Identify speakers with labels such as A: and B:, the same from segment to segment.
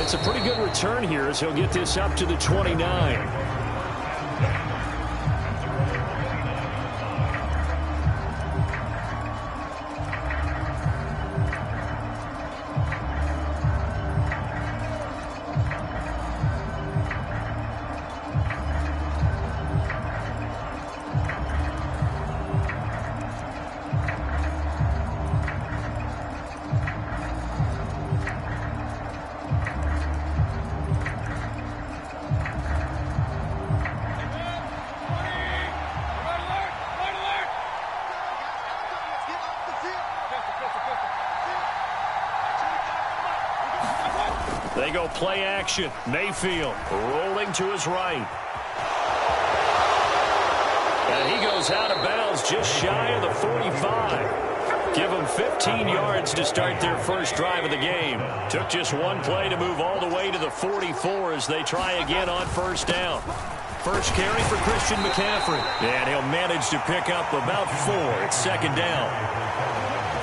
A: it's a pretty good return here as he'll get this up to the 29. They go play action. Mayfield rolling to his right. And he goes out of bounds just shy of the 45. Give them 15 yards to start their first drive of the game. Took just one play to move all the way to the 44 as they try again on first down. First carry for Christian McCaffrey. And he'll manage to pick up about 4 at second down.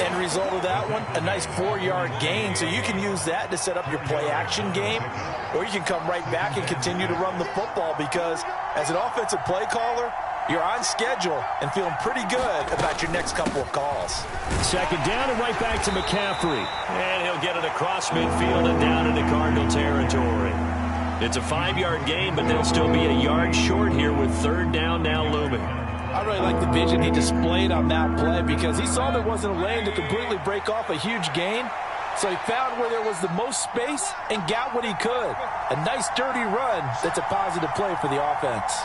B: End result of that one, a nice 4-yard gain. So you can use that to set up your play-action game, or you can come right back and continue to run the football because as an offensive play caller, you're on schedule and feeling pretty good about your next couple of calls.
A: Second down and right back to McCaffrey. And he'll get it across midfield and down into Cardinal territory. It's a 5-yard gain, but they'll still be a yard short here with third down now looming.
B: I really like the vision he displayed on that play because he saw there wasn't a lane to completely break off a huge gain. So he found where there was the most space and got what he could. A nice, dirty run that's a positive play for the offense.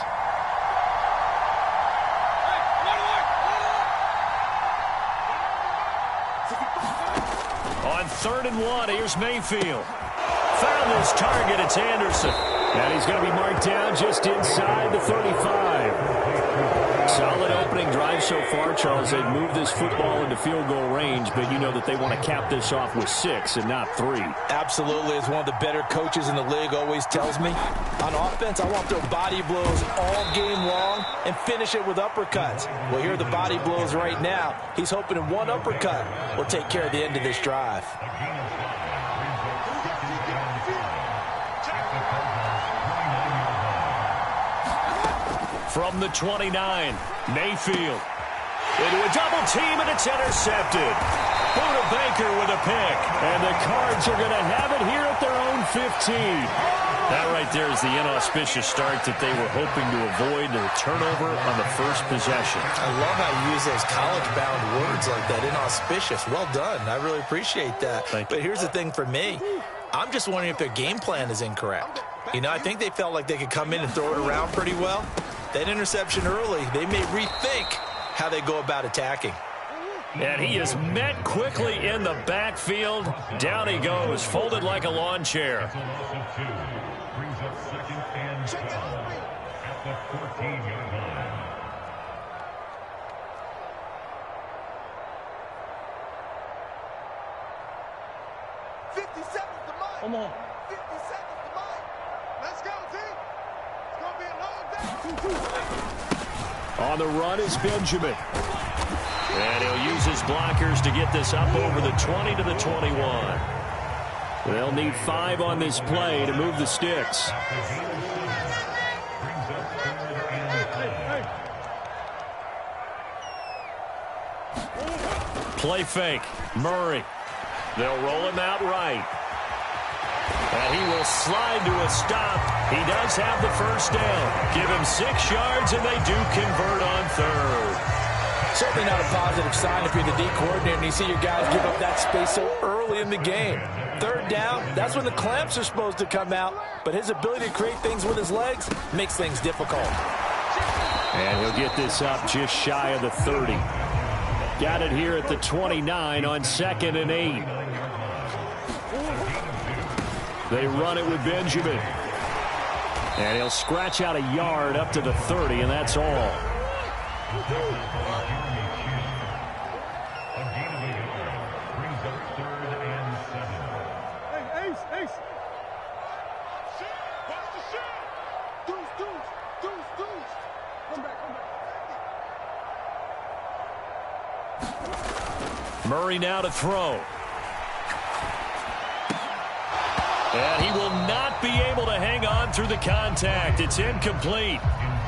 A: On 3rd and 1, here's Mayfield. Found his target, it's Anderson. And he's going to be marked down just inside the 35. Solid opening drive so far, Charles. They've moved this football into field goal range, but you know that they want to cap this off with 6 and not 3.
B: Absolutely. As one of the better coaches in the league always tells me, on offense, I want their body blows all game long and finish it with uppercuts. Well, here are the body blows right now. He's hoping in one uppercut will take care of the end of this drive.
A: From the 29, Mayfield. Into a double team, and it's intercepted. Buda Baker with a pick. And the Cards are going to have it here at their own 15. That right there is the inauspicious start that they were hoping to avoid, the turnover on the first possession.
B: I love how you use those college-bound words like that, inauspicious. Well done. I really appreciate that. But here's the thing for me. I'm just wondering if their game plan is incorrect. You know, I think they felt like they could come in and throw it around pretty well. That interception early, they may rethink how they go about attacking.
A: And he is met quickly in the backfield. Down he goes, folded like a lawn chair.
C: Brings up second and 5 at the 14-yard line.
D: Come on. 50 seconds to mine. Let's go, team. It's going to be a long day.
A: On the run is Benjamin. And he'll use his blockers to get this up over the 20 to the 21. They'll need 5 on this play to move the sticks. Play fake. Murray. They'll roll him out right. And he will slide to a stop. He does have the first down. Give him 6 yards, and they do convert on third.
B: Certainly not a positive sign if you're the D coordinator and you see your guys give up that space so early in the game. Third down, that's when the clamps are supposed to come out, but his ability to create things with his legs makes things difficult.
A: And he'll get this up just shy of the 30. Got it here at the 29 on 2nd and 8. They run it with Benjamin. And he'll scratch out a yard up to the 30, and that's all. Murray now to throw. And he will not be able to hang on through the contact. It's incomplete.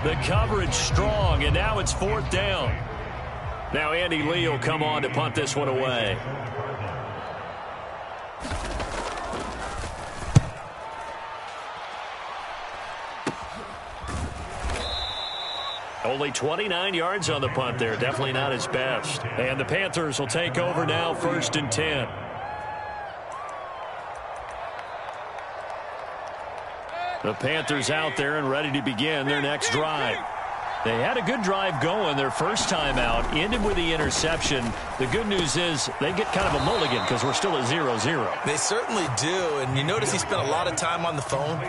A: The coverage strong, and now it's 4th down. Now Andy Lee will come on to punt this one away. Only 29 yards on the punt there. Definitely not his best. And the Panthers will take over now, 1st and 10. The Panthers out there and ready to begin their next drive. They had a good drive going their first time out, ended with the interception. The good news is they get kind of a mulligan because we're still at 0-0.
B: They certainly do, and you notice he spent a lot of time on the phone.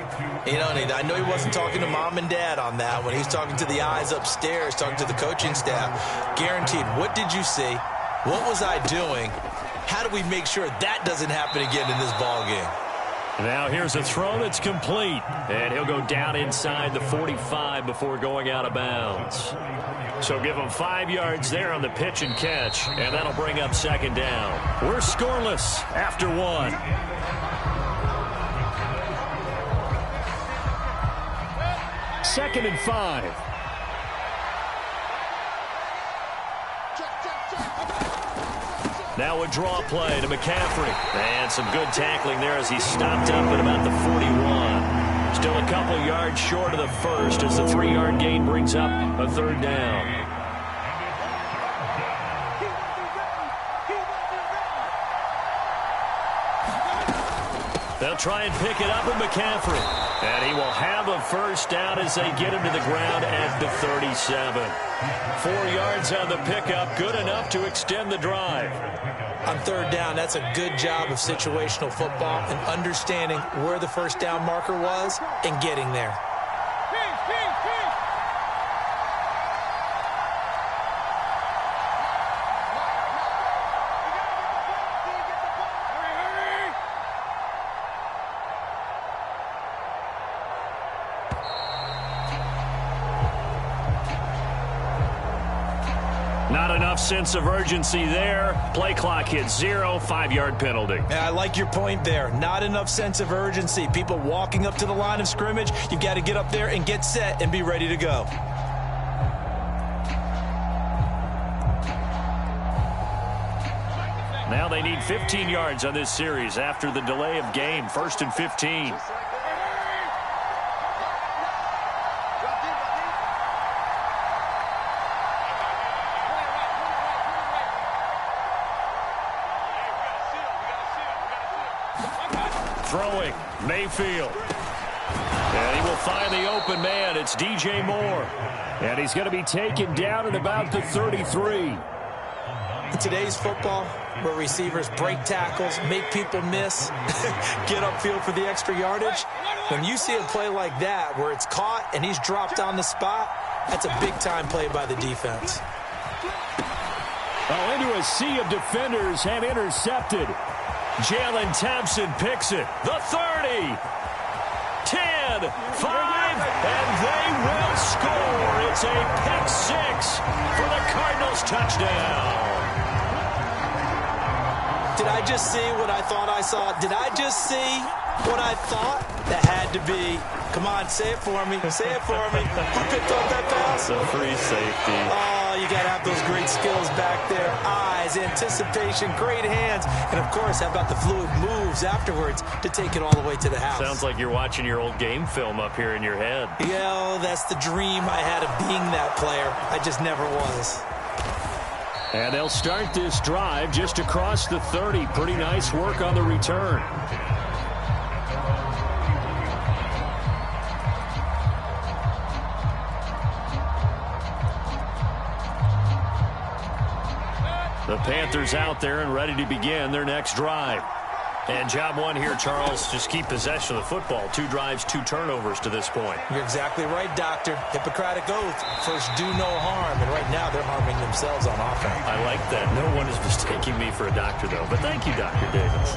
B: You know, and I know he wasn't talking to mom and dad on that when he was talking to the eyes upstairs, talking to the coaching staff. Guaranteed, what did you see? What was I doing? How do we make sure that doesn't happen again in this ball game?
A: Now here's a throw that's complete. And he'll go down inside the 45 before going out of bounds. So give him 5 yards there on the pitch and catch. And that'll bring up 2nd down. We're scoreless after 1. Second and 5. Now a draw play to McCaffrey. And some good tackling there as he stopped up at about the 41. Still a couple yards short of the first as the 3-yard gain brings up a 3rd down. They'll try and pick it up with McCaffrey. And he will have a 1st down as they get him to the ground at the 37. 4 yards on the pickup, good enough to extend the drive.
B: On 3rd down, that's a good job of situational football and understanding where the 1st down marker was and getting there.
A: Not enough sense of urgency there. Play clock hits 0, 5-yard penalty.
B: Yeah, I like your point there. Not enough sense of urgency. People walking up to the line of scrimmage, you've got to get up there and get set and be ready to go.
A: Now they need 15 yards on this series after the delay of game. 1st and 15. Throwing, Mayfield. And he will find the open man. It's DJ Moore. And he's going to be taken down at about the 33.
B: In today's football, where receivers break tackles, make people miss, get upfield for the extra yardage, when you see a play like that where it's caught and he's dropped on the spot, that's a big-time play by the defense.
A: Oh, into a sea of defenders and intercepted. Jalen Thompson picks it. The 30, 10, 5, and they will score. It's a pick 6 for the Cardinals touchdown.
B: Did I just see what I thought I saw? Did I just see what I thought? That had to be. Come on, say it for me. Say it for me. Who picked up that pass?
A: A free safety.
B: Oh, you got to have those great skills back there. Eyes, anticipation, great hands. And, of course, how about the fluid moves afterwards to take it all the way to the house?
A: Sounds like you're watching your old game film up here in your head.
B: Yeah, that's the dream I had of being that player. I just never was.
A: And they'll start this drive just across the 30. Pretty nice work on the return. The Panthers out there and ready to begin their next drive. And job one here, Charles, just keep possession of the football. 2 drives, 2 turnovers to this point.
B: You're exactly right, Doctor. Hippocratic oath. First, do no harm. And right now, they're harming themselves on offense.
A: I like that. No one is mistaking me for a doctor, though. But thank you, Dr. Davis.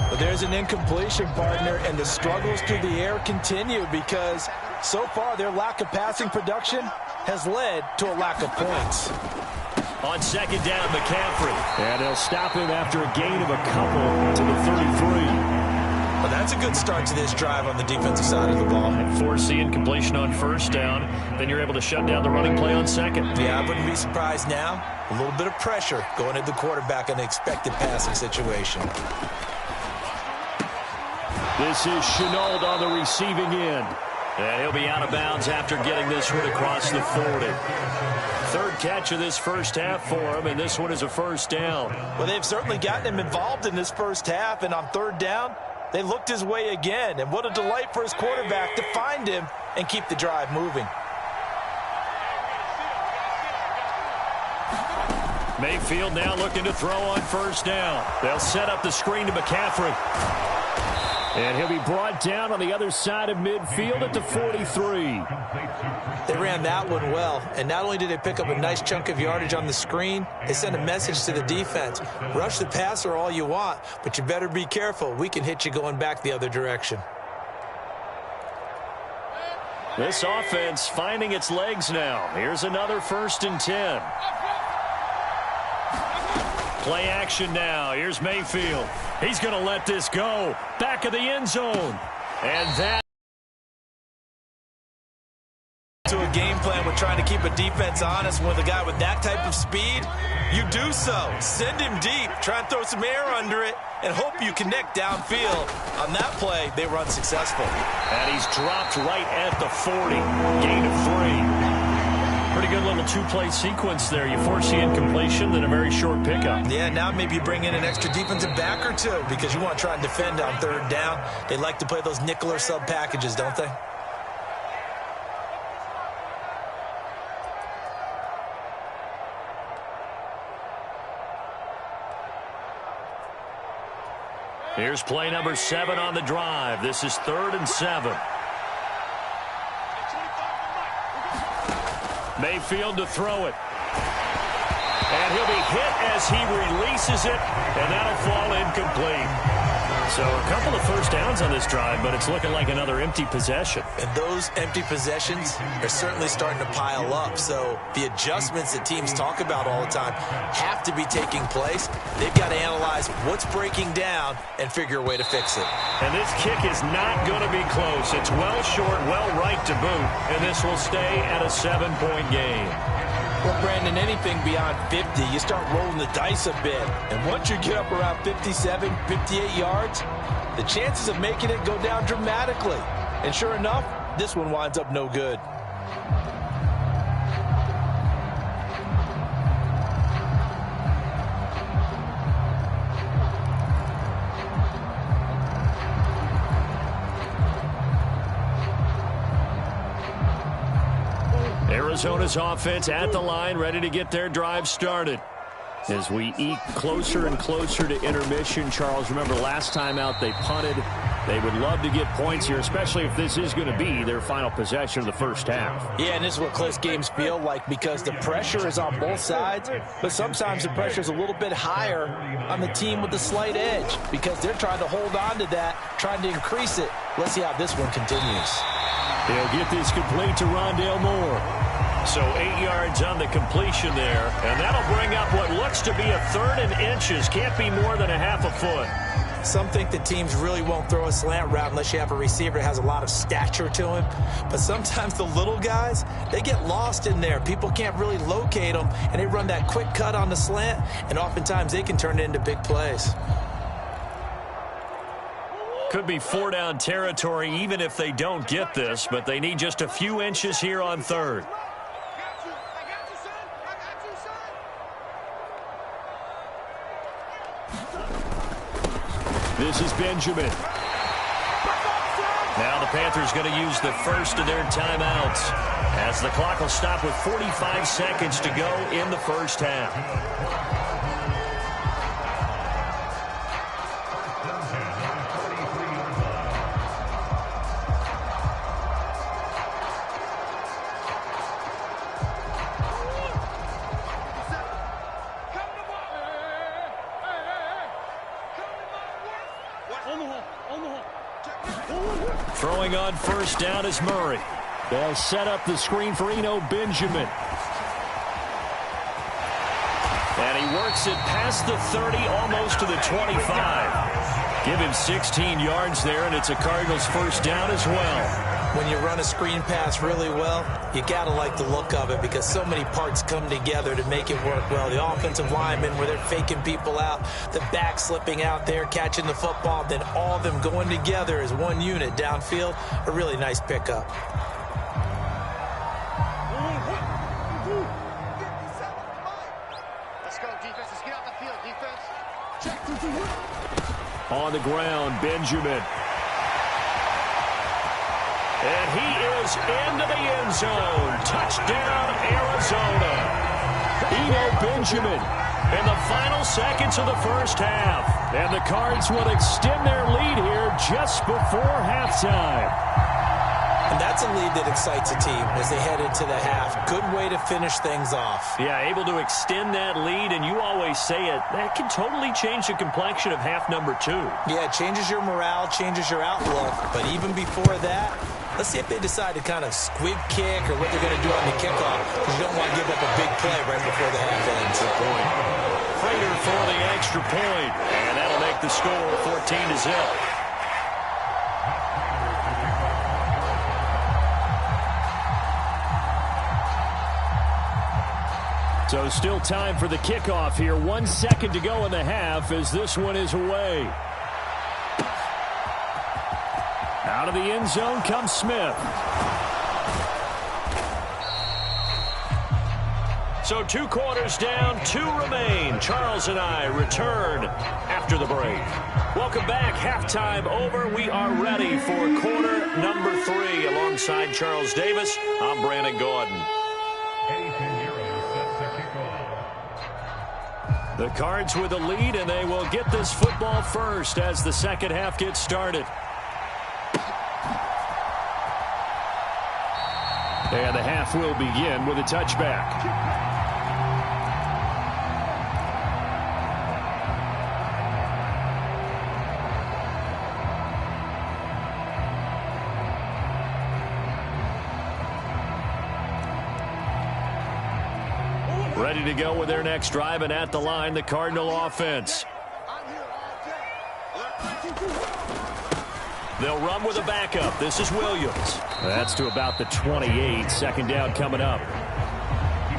E: But there's an incompletion, partner, and the struggles through the air continue because so far their lack of passing production has led to a lack of points.
A: On 2nd down, McCaffrey. And they'll stop him after a gain of a couple to the 33.
B: Well, that's a good start to this drive on the defensive side of the ball.
A: Force the incompletion on first down. Then you're able to shut down the running play on second.
B: Yeah, I wouldn't be surprised now. A little bit of pressure going at the quarterback in an expected passing situation.
A: This is Shenault on the receiving end. And he'll be out of bounds after getting this one across the 40. Third catch of this first half for him, and this one is a first down.
E: Well, they've certainly gotten him involved in this first half, and on third down, they looked his way again. And what a delight for his quarterback to find him and keep the drive moving.
A: Mayfield now looking to throw on first down. They'll set up the screen to McCaffrey. And he'll be brought down on the other side of midfield at the 43.
B: They ran that one well, and not only did they pick up a nice chunk of yardage on the screen, they sent a message to the defense. Rush the passer all you want, but you better be careful. We can hit you going back the other direction.
A: This offense finding its legs now. Here's another 1st and 10. Play action now. Here's Mayfield. He's going to let this go. Back of the end zone. And that
B: to a game plan with trying to keep a defense honest with a guy with that type of speed, you do so. Send him deep. Try and throw some air under it and hope you connect downfield. On that play, they run successful.
A: And he's dropped right at the 40. Gain of 3. Pretty good little two-play sequence there. You force the incompletion, then a very short pickup.
B: Yeah, now maybe you bring in an extra defensive back or two because you want to try and defend on third down. They like to play those nickel or sub packages, don't they?
A: Here's play number 7 on the drive. This is 3rd and 7. Mayfield to throw it. And he'll be hit as he releases it, and that'll fall incomplete. So a couple of first downs on this drive, but it's looking like another empty possession.
B: And those empty possessions are certainly starting to pile up. So the adjustments that teams talk about all the time have to be taking place. They've got to analyze what's breaking down and figure a way to fix it.
A: And this kick is not going to be close. It's well short, well right to boot, and this will stay at a 7-point game.
E: Well, Brandon, anything beyond 50, you start rolling the dice a bit. And once you get up around 57, 58 yards, the chances of making it go down dramatically. And sure enough, this one winds up no good.
A: Arizona's offense at the line, ready to get their drive started. As we eke closer and closer to intermission, Charles, remember last time out they punted. They would love to get points here, especially if this is going to be their final possession of the first half.
E: Yeah, and this is what close games feel like because the pressure is on both sides, but sometimes the pressure is a little bit higher on the team with the slight edge because they're trying to hold on to that, trying to increase it. Let's see how this one continues.
A: He'll get this complete to Rondale Moore. So 8 yards on the completion there, and that'll bring up what looks to be a 3rd and inches. Can't be more than a half a foot.
B: Some think that teams really won't throw a slant route unless you have a receiver that has a lot of stature to him. But sometimes the little guys, they get lost in there. People can't really locate them, and they run that quick cut on the slant, and oftentimes they can turn it into big plays.
A: Could be 4-down territory even if they don't get this, but they need just a few inches here on 3rd. This is Benjamin. Now the Panthers going to use the first of their timeouts as the clock will stop with 45 seconds to go in the first half. Throwing on first down is Murray. They'll set up the screen for Eno Benjamin. And he works it past the 30, almost to the 25. Give him 16 yards there, and it's a Cardinals first down as well.
B: When you run a screen pass really well, you got to like the look of it because so many parts come together to make it work well. The offensive linemen, where they're faking people out, the back slipping out there, catching the football, then all of them going together as one unit downfield. A really nice pickup.
D: Let's go, defense. Let's get out the field, defense. Check.
A: On the ground, Benjamin. And he is into the end zone. Touchdown, Arizona. Eno Benjamin in the final seconds of the first half. And the Cards will extend their lead here just before halftime.
B: And that's a lead that excites a team as they head into the half. Good way to finish things off.
A: Yeah, able to extend that lead, and you always say it, that can totally change the complexion of half number 2.
B: Yeah, it changes your morale, changes your outlook. But even before that, let's see if they decide to kind of squib kick or what they're going to do on the kickoff, because you don't want to give up a big play right before the half ends.
A: Good point. Prater for the extra point, and that'll make the score 14-0. So still time for the kickoff here. 1 second to go in the half as this one is away. Out of the end zone comes Smith. So 2 quarters down, 2 remain. Charles and I return after the break. Welcome back. Halftime over. We are ready for quarter number 3. Alongside Charles Davis, I'm Brandon Gordon. The Cards with a lead, and they will get this football first as the second half gets started. And the half will begin with a touchback. Ready to go with their next drive, and at the line, the Cardinal offense. They'll run with a backup. This is Williams. That's to about the 28. Second down coming up.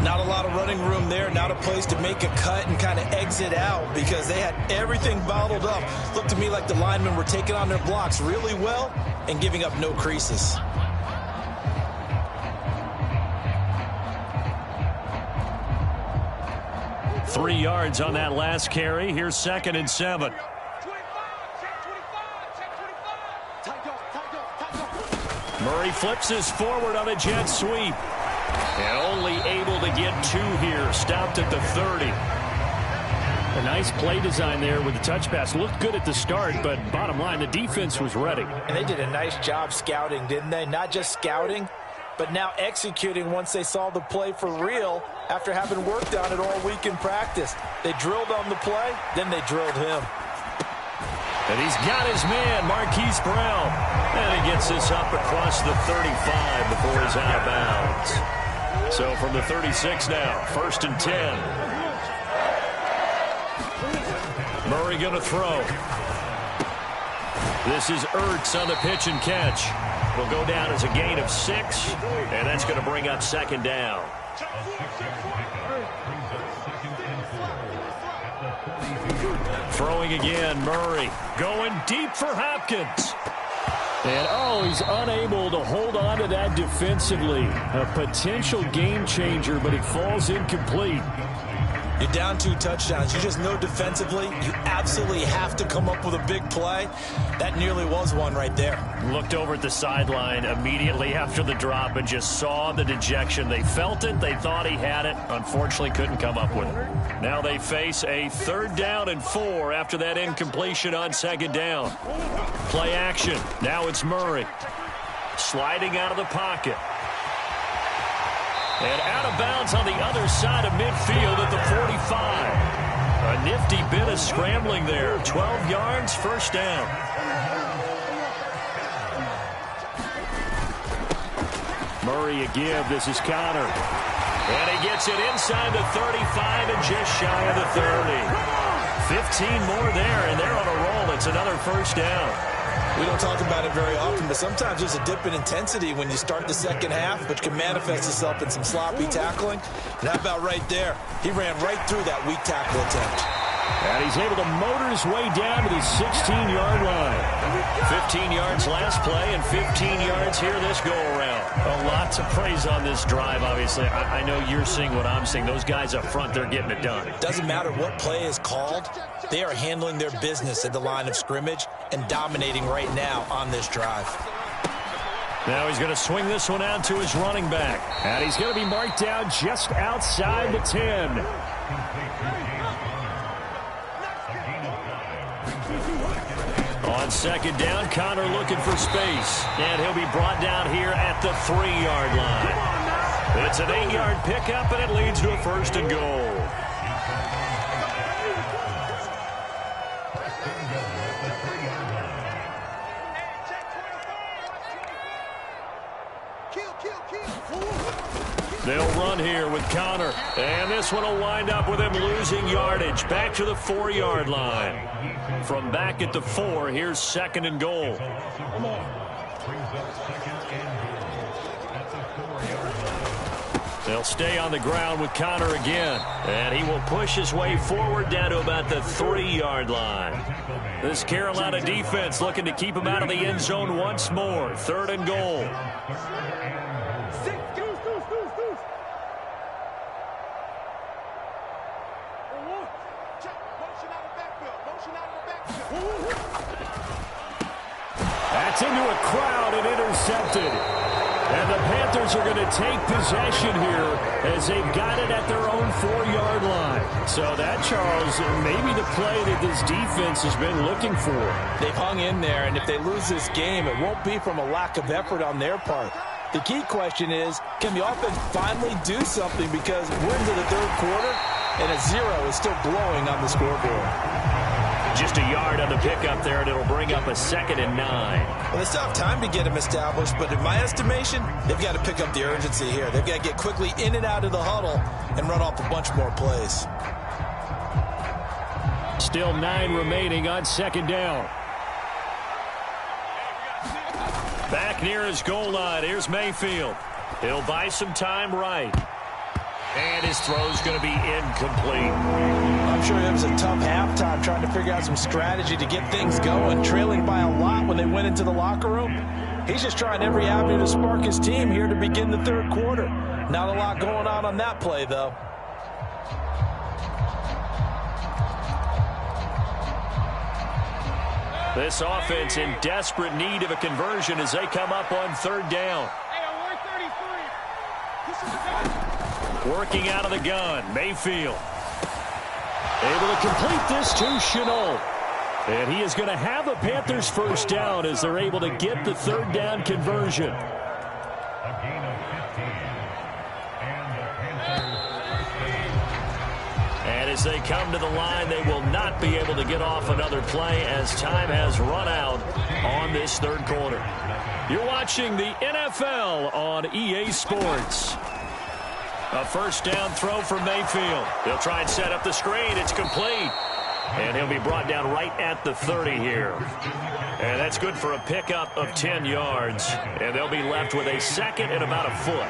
B: Not a lot of running room there. Not a place to make a cut and kind of exit out because they had everything bottled up. Looked to me like the linemen were taking on their blocks really well and giving up no creases.
A: Three yards on that last carry. Here's 2nd and 7. Murray flips his forward on a jet sweep. And only able to get 2 here. Stopped at the 30. A nice play design there with the touch pass. Looked good at the start, but bottom line, the defense was ready.
B: And they did a nice job scouting, didn't they? Not just scouting, but now executing once they saw the play for real after having worked on it all week in practice. They drilled on the play, then they drilled him.
A: And he's got his man, Marquise Brown. And he gets this up across the 35 before he's out of bounds. So from the 36 now, 1st and 10. Murray going to throw. This is Ertz on the pitch and catch. Will go down as a gain of 6, and that's going to bring up 2nd down. Throwing again, Murray going deep for Hopkins. And, he's unable to hold on to that defensively. A potential game changer, but it falls incomplete.
B: You're down 2 touchdowns. You just know defensively you absolutely have to come up with a big play. That nearly was one right there.
A: Looked over at the sideline immediately after the drop and just saw the dejection. They felt it. They thought he had it. Unfortunately, couldn't come up with it. Now they face a 3rd down and 4 after that incompletion on 2nd down. Play action. Now it's Murray. Sliding out of the pocket. And out of bounds on the other side of midfield at the 45. A nifty bit of scrambling there. 12 yards, 1st down. Murray a give. This is Connor. And he gets it inside the 35 and just shy of the 30. 15 more there, and they're on a roll. It's another first down.
E: We don't talk about it very often, but sometimes there's a dip in intensity when you start the second half, which can manifest itself in some sloppy tackling. And how about right there? He ran right through that weak tackle attempt.
A: And he's able to motor his way down to the 16-yard line. 15 yards last play and 15 yards here this go-around. A lot to praise on this drive, obviously. I know you're seeing what I'm seeing. Those guys up front, they're getting it done.
E: Doesn't matter what play is called. They are handling their business at the line of scrimmage and dominating right now on this drive.
A: Now he's going to swing this one out to his running back. And he's going to be marked down just outside the 10. On second down, Connor looking for space. And he'll be brought down here at the 3-yard line. It's an 8-yard pickup, and it leads to a first and goal. They'll run here with Connor. And this one will wind up with him losing yardage. Back to the 4-yard line. From back at the 4, here's second and goal. They'll stay on the ground with Connor again. And he will push his way forward down to about the 3-yard line. This Carolina defense looking to keep him out of the end zone once more. Third and goal. That's into a crowd and intercepted. And the Panthers are going to take possession here as they've got it at their own 4-yard line. So that, Charles, maybe the play that this defense has been looking for.
E: They've hung in there, and if they lose this game, it won't be from a lack of effort on their part. The key question is, can the offense finally do something, because we're into the third quarter, and a 0 is still glowing on the scoreboard.
A: Just a yard on the pickup there, and it'll bring up a 2nd and 9.
E: Well, they still have time to get him established, but in my estimation, they've got to pick up the urgency here. They've got to get quickly in and out of the huddle and run off a bunch more plays.
A: Still 9 remaining on second down. Back near his goal line. Here's Mayfield. He'll buy some time right. And his throw's going to be incomplete.
E: I'm sure it was a tough halftime trying to figure out some strategy to get things going, trailing by a lot when they went into the locker room. He's just trying every avenue to spark his team here to begin the third quarter. Not a lot going on that play, though.
A: This offense in desperate need of a conversion as they come up on third down. Working out of the gun, Mayfield. Able to complete this to Shenault. And he is going to have a Panthers first down as they're able to get the third down conversion.
C: A gain of 15. And the Panthers first down.
A: And as they come to the line, they will not be able to get off another play as time has run out on this third quarter. You're watching the NFL on EA Sports. A first down throw for Mayfield. They'll try and set up the screen. It's complete. And he'll be brought down right at the 30 here. And that's good for a pickup of 10 yards. And they'll be left with a 2nd and about a foot.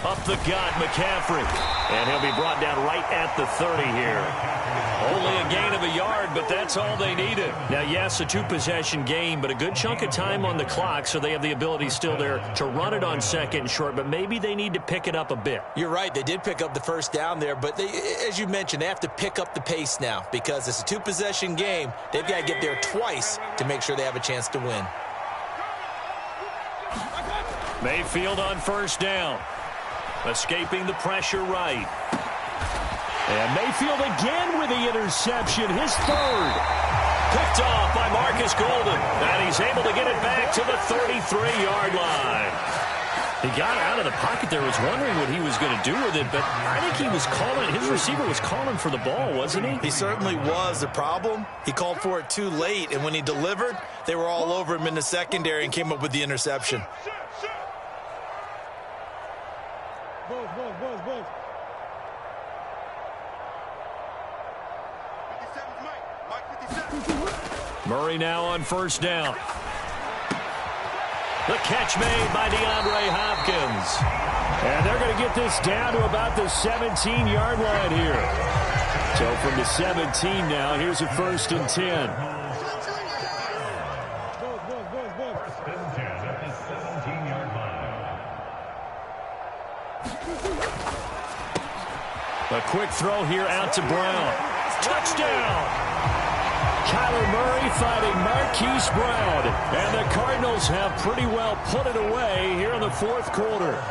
A: Up the gut, McCaffrey. And he'll be brought down right at the 30 here. Only a gain of a yard, but that's all they needed. Now, yes, a 2-possession game, but a good chunk of time on the clock, so they have the ability still there to run it on second and short, but maybe they need to pick it up a bit.
E: You're right. They did pick up the first down there, but they, as you mentioned, they have to pick up the pace now because it's a 2-possession game. They've got to get there twice to make sure they have a chance to win.
A: Mayfield on first down. Escaping the pressure right. And Mayfield again with the interception, his third. Picked off by Marcus Golden. And he's able to get it back to the 33-yard line. He got out of the pocket there, was wondering what he was going to do with it, but I think he was calling, his receiver was calling for the ball, wasn't he?
E: He certainly was. The problem, he called for it too late, and when he delivered, they were all over him in the secondary and came up with the interception.
A: Murray now on first down. The catch made by DeAndre Hopkins. And they're going to get this down to about the 17-yard line here. So from the 17 now, here's a 1st and 10.
C: First and 10 at the 17-yard line.
A: A quick throw here out to Brown. Touchdown! Kyler Murray fighting Marquise Brown. And the Cardinals have pretty well put it away here in the 4th quarter.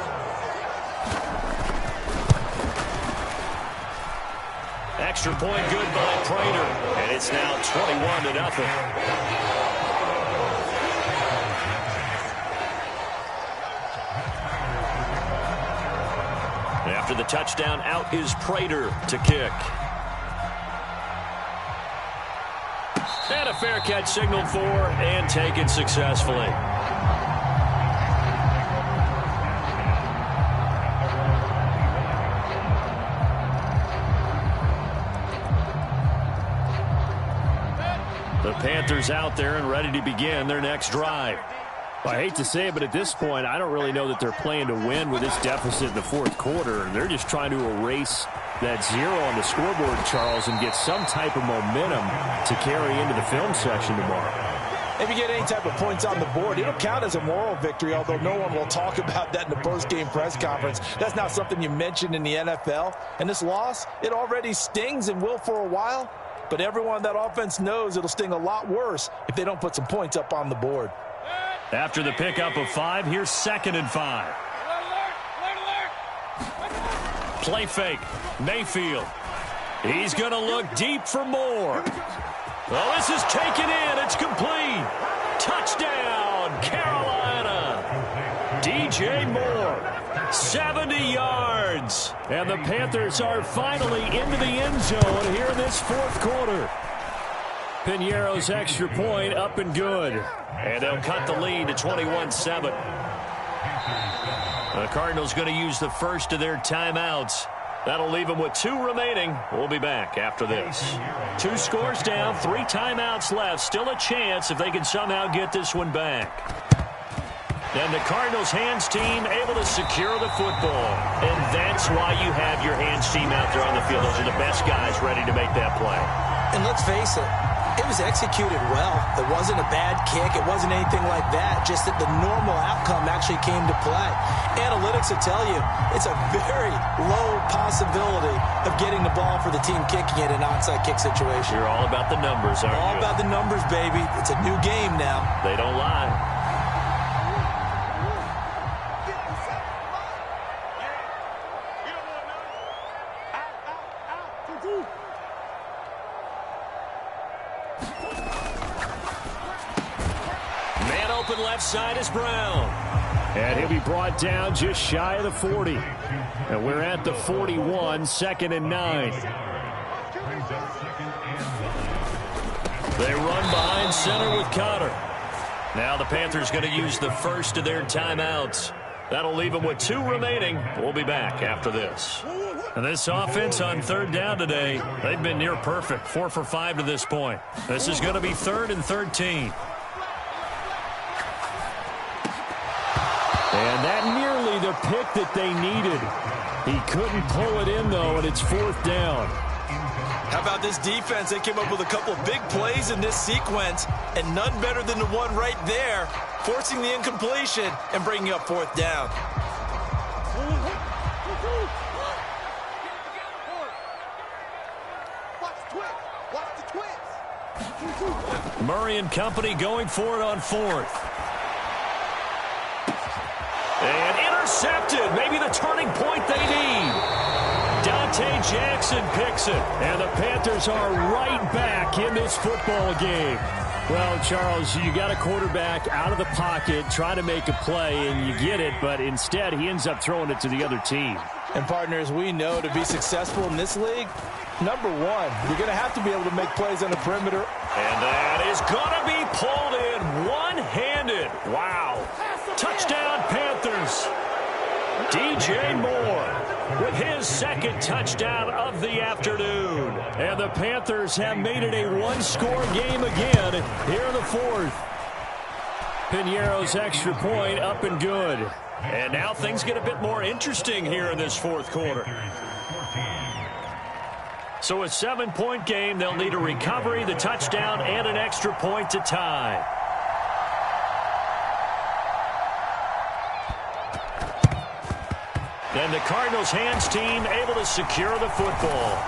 A: Extra point good by Prater. And it's now 21-0. After the touchdown, out is Prater to kick. And a fair catch signaled for and taken successfully. The Panthers out there and ready to begin their next drive.
F: Well, I hate to say it, but at this point, I don't really know that they're playing to win with this deficit in the 4th quarter. They're just trying to erase that 0 on the scoreboard, Charles, and get some type of momentum to carry into the film section tomorrow.
E: If you get any type of points on the board, it'll count as a moral victory, although no one will talk about that in the post-game press conference. That's not something you mentioned in the NFL. And this loss, it already stings and will for a while. But everyone on that offense knows it'll sting a lot worse if they don't put some points up on the board.
A: After the pickup of 5, here's 2nd and 5. Play fake. Mayfield. He's going to look deep for more. Well, this is taken in. It's complete. Touchdown, Carolina. DJ Moore, 70 yards. And the Panthers are finally into the end zone here in this 4th quarter. Piñeiro's extra point up and good. And they'll cut the lead to 21-7. The Cardinals going to use the first of their timeouts. That'll leave them with 2 remaining. We'll be back after this. 2 scores down, 3 timeouts left. Still a chance if they can somehow get this one back. And the Cardinals hands team able to secure the football. And that's why you have your hands team out there on the field. Those are the best guys ready to make that play.
B: And let's face it, it was executed well. It wasn't a bad kick. It wasn't anything like that. Just that the normal outcome actually came to play. Analytics will tell you it's a very low possibility of getting the ball for the team kicking it in an onside kick situation.
A: You're all about the numbers, aren't you?
B: All about the numbers, baby. It's a new game now.
A: They don't lie. Left side is Brown.
F: And he'll be brought down just shy of the 40. And we're at the 41, 2nd and 9.
A: They run behind center with Cotter. Now the Panthers going to use the first of their timeouts. That'll leave them with 2 remaining. We'll be back after this. And this offense on 3rd down today, they've been near perfect. 4 for 5 to this point. This is going to be 3rd and 13.
F: And that nearly the pick that they needed. He couldn't pull it in, though, and it's 4th down.
E: How about this defense? They came up with a couple of big plays in this sequence, and none better than the one right there, forcing the incompletion and bringing up 4th down.
A: Murray and company going for it on 4th. And intercepted. Maybe the turning point they need. Dante Jackson picks it. And the Panthers are right back in this football game.
F: Well, Charles, you got a quarterback out of the pocket trying to make a play, and you get it, but instead he ends up throwing it to the other team.
E: And, partners, we know to be successful in this league, number 1, you're going to have to be able to make plays on the perimeter.
A: And that is going to be pulled in one-handed. Wow. Touchdown, Panthers. DJ Moore with his second touchdown of the afternoon.
F: And the Panthers have made it a one-score game again here in the fourth. Piñeiro's extra point up and good.
A: And now things get a bit more interesting here in this fourth quarter. So a 7-point game. They'll need a recovery, the touchdown, and an extra point to tie. And the Cardinals hands team able to secure the football.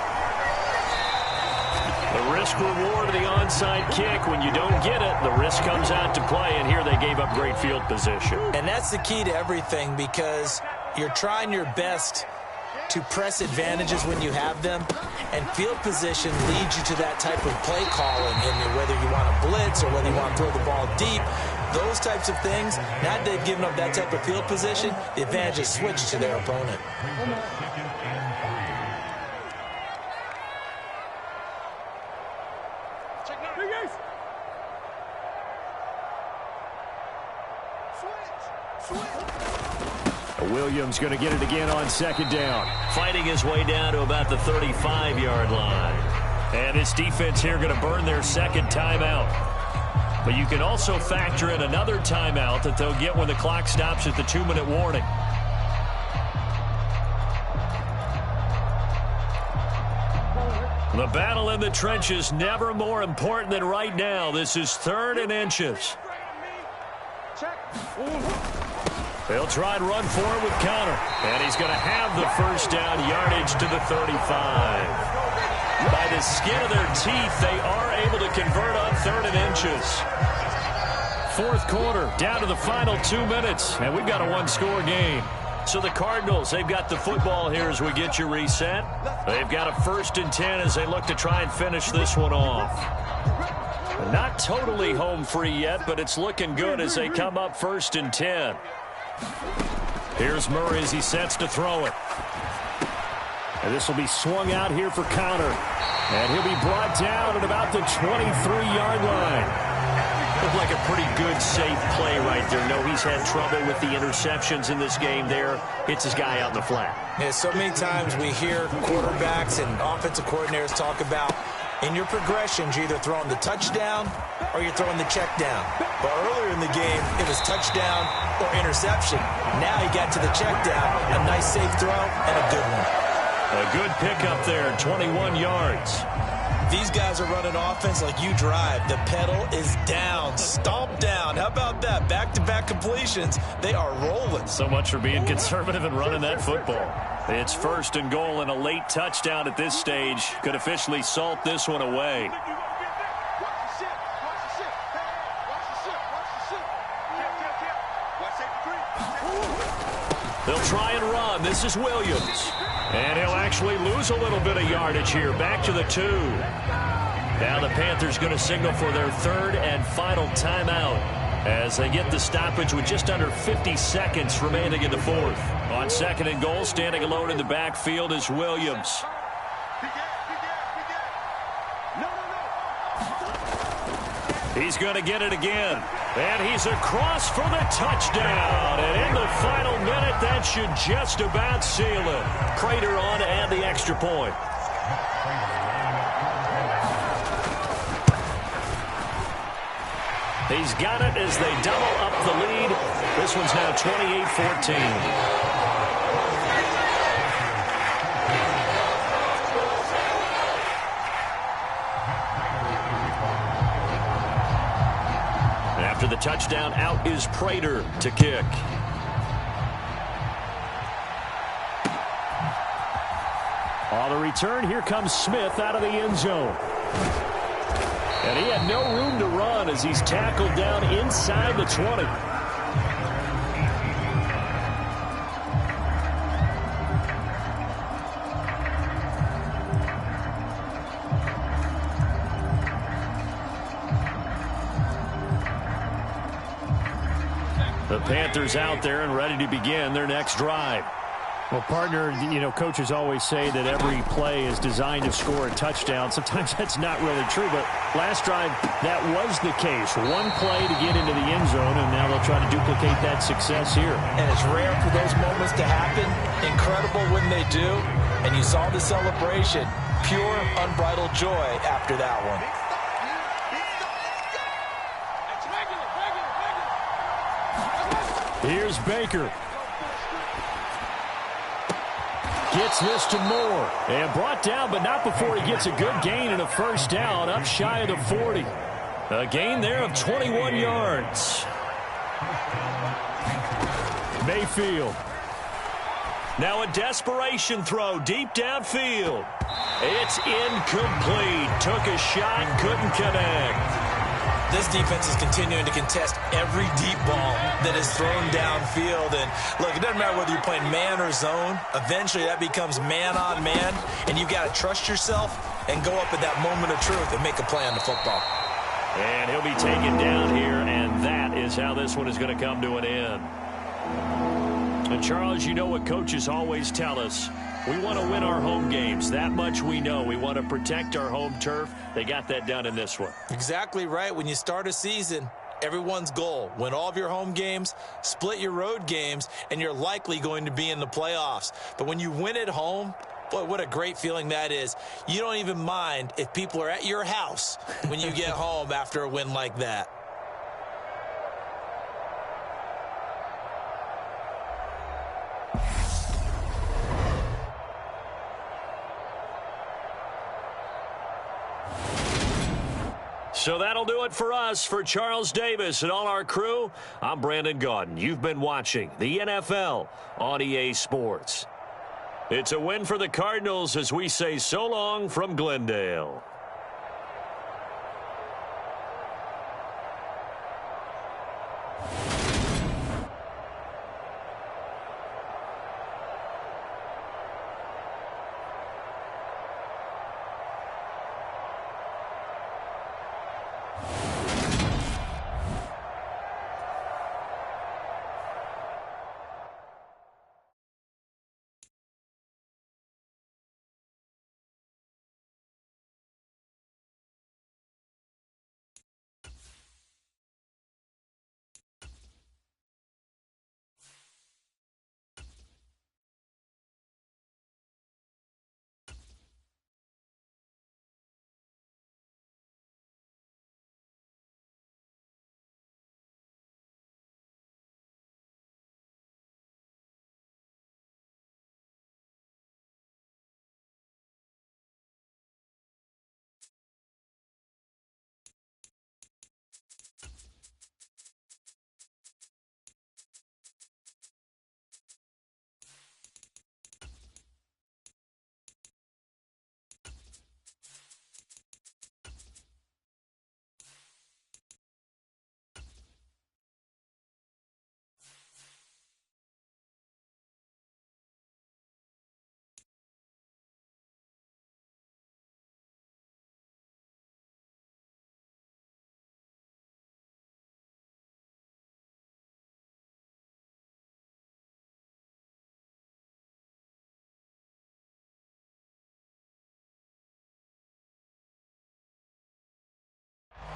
A: The risk reward of the onside kick. When you don't get it, the risk comes out to play, and here they gave up great field position.
B: And that's the key to everything, because you're trying your best to press advantages when you have them, and field position leads you to that type of play calling, in whether you want to blitz or whether you want to throw the ball deep. Those types of things, now that they've given up that type of field position, the advantage is switched to their opponent.
F: Williams going to get it again on second down.
A: Fighting his way down to about the 35-yard line. And this defense here going to burn their second timeout. But you can also factor in another timeout that they'll get when the clock stops at the 2-minute warning. The battle in the trenches never more important than right now. This is 3rd and inches. They'll try and run for it with Conner. And he's going to have the first down, yardage to the 35. By the skin of their teeth, they are able to convert on 3rd and inches. Fourth quarter, down to the final 2 minutes, and we've got a one-score game. So the Cardinals, they've got the football here as we get you reset. They've got a 1st and 10 as they look to try and finish this one off. Not totally home free yet, but it's looking good as they come up 1st and 10. Here's Murray as he sets to throw it.
F: And this will be swung out here for Conner. And he'll be brought down at about the 23-yard line.
A: Looked like a pretty good, safe play right there. No, he's had trouble with the interceptions in this game there. Hits his guy out in the flat.
B: Yeah, so many times we hear quarterbacks and offensive coordinators talk about in your progressions, you're either throwing the touchdown or you're throwing the check down. But earlier in the game, it was touchdown or interception. Now he got to the check down, a nice safe throw, and a good one.
A: A good pickup there, 21 yards.
B: These guys are running offense like you drive. The pedal is down, stomp down. How about that? Back-to-back completions. They are rolling.
A: So much for being conservative and running that football. It's 1st and goal, and a late touchdown at this stage could officially salt this one away. They'll try and run. This is Williams. And he'll actually lose a little bit of yardage here. Back to the 2. Now the Panthers going to signal for their 3rd and final timeout as they get the stoppage with just under 50 seconds remaining in the 4th. On 2nd and goal, standing alone in the backfield is Williams. He's going to get it again. And he's across for the touchdown. And in the final minute, that should just about seal it. Prater on to add the extra point. He's got it as they double up the lead. This one's now 28-14. After the touchdown, out is Prater to kick.
F: On the return, here comes Smith out of the end zone. And he had no room to run as he's tackled down inside the 20. The Panthers out there and ready to begin their next drive. Well, partner, you know, coaches always say that every play is designed to score a touchdown. Sometimes that's not really true, but last drive, that was the case. One play to get into the end zone, and now they'll try to duplicate that success here.
B: And it's rare for those moments to happen. Incredible when they do. And you saw the celebration. Pure, unbridled joy after that one.
F: Here's Baker. Gets this to Moore. And brought down, but not before he gets a good gain and a first down up shy of the 40. A gain there of 21 yards. Mayfield.
A: Now a desperation throw deep downfield. It's incomplete. Took a shot, couldn't connect.
B: This defense is continuing to contest every deep ball that is thrown downfield. And, look, it doesn't matter whether you're playing man or zone. Eventually, that becomes man-on-man, and you've got to trust yourself and go up at that moment of truth and make a play on the football.
A: And he'll be taken down here, and that is how this one is going to come to an end. And, Charles, you know what coaches always tell us. We want to win our home games. That much we know. We want to protect our home turf. They got that done in this one.
B: Exactly right. When you start a season, everyone's goal, win all of your home games, split your road games, and you're likely going to be in the playoffs. But when you win at home, boy, what a great feeling that is. You don't even mind if people are at your house when you get home after a win like that.
A: So that'll do it for us. For Charles Davis and all our crew, I'm Brandon Gaudin. You've been watching the NFL on EA Sports. It's a win for the Cardinals as we say so long from Glendale.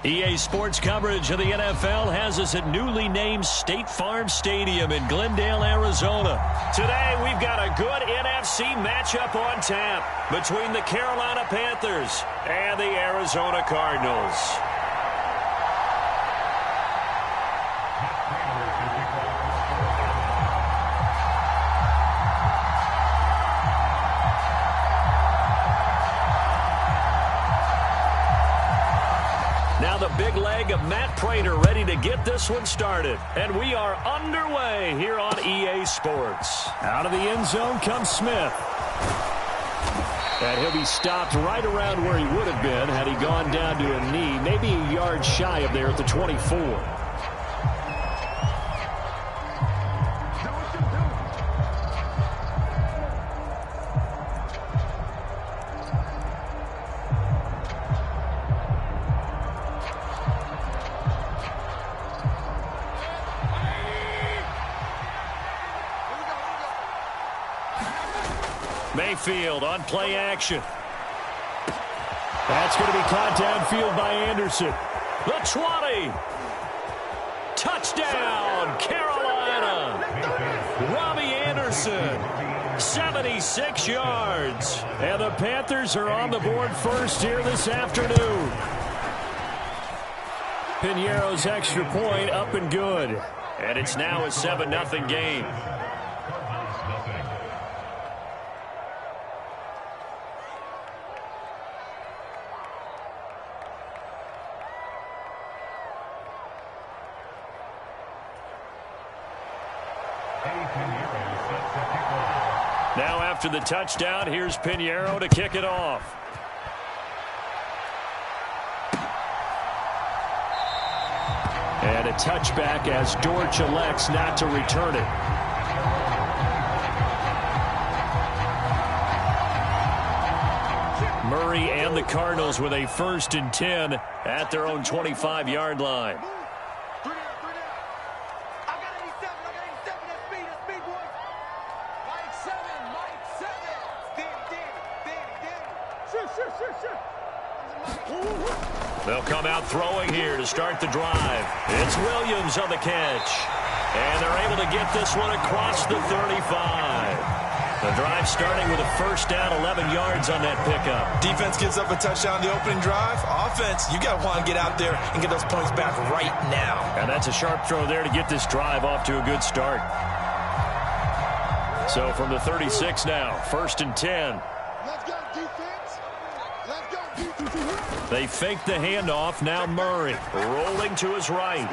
A: EA Sports coverage of the NFL has us at newly named State Farm Stadium in Glendale, Arizona. Today, we've got a good NFC matchup on tap between the Carolina Panthers and the Arizona Cardinals. Now the big leg of Matt Prater ready to get this one started. And we are underway here on EA Sports.
F: Out of the end zone comes Smith. And he'll be stopped right around where he would have been had he gone down to a knee, maybe a yard shy of there at the 24.
A: Mayfield on play action. That's going to be caught downfield by Anderson. The 20. Touchdown, Carolina. Robbie Anderson, 76 yards. And the Panthers are on the board first here this afternoon. Piñeiro's extra point up and good. And it's now a 7-0 game. Now after the touchdown, here's Piñeiro to kick it off. And a touchback as Dortch elects not to return it. Murray and the Cardinals with a 1st and 10 at their own 25-yard line. They'll come out throwing here to start the drive. It's Williams on the catch. And they're able to get this one across the 35. The drive starting with a 1st down, 11 yards on that pickup.
B: Defense gives up a touchdown the opening drive. Offense, you got to want to get out there and get those points back right now.
A: And that's a sharp throw there to get this drive off to a good start. So from the 36 now, 1st and 10.
D: Let's go, defense. Let's go, defense.
A: They fake the handoff. Now Murray rolling to his right.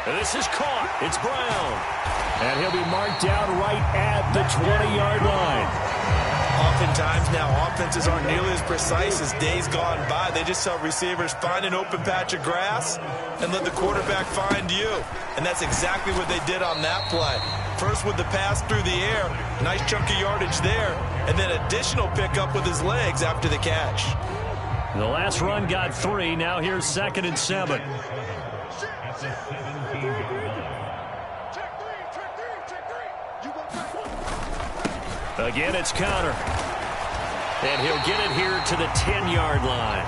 A: And this is caught. It's Brown. And he'll be marked down right at the 20-yard line.
B: Oftentimes now, offenses aren't nearly as precise as days gone by. They just tell receivers, find an open patch of grass and let the quarterback find you. And that's exactly what they did on that play. First with the pass through the air, nice chunk of yardage there, and then additional pickup with his legs after the catch.
A: The last run got 3. Now here's 2nd and 7. Again, it's Conner. And he'll get it here to the 10-yard line.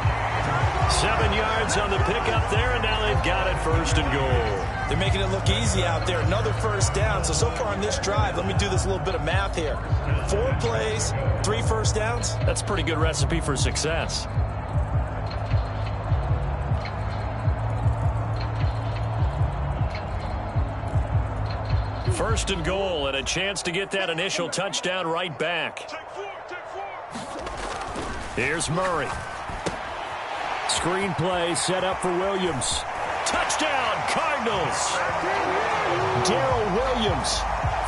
A: 7 yards on the pickup there, and now they've got it 1st and goal.
B: They're making it look easy out there. Another 1st down. So far on this drive, let me do this little bit of math here. 4 plays, 3 1st downs.
A: That's a pretty good recipe for success. First and goal, and a chance to get that initial touchdown right back. Here's Murray. Screen play set up for Williams. Touchdown, Cardinals! Darrell Williams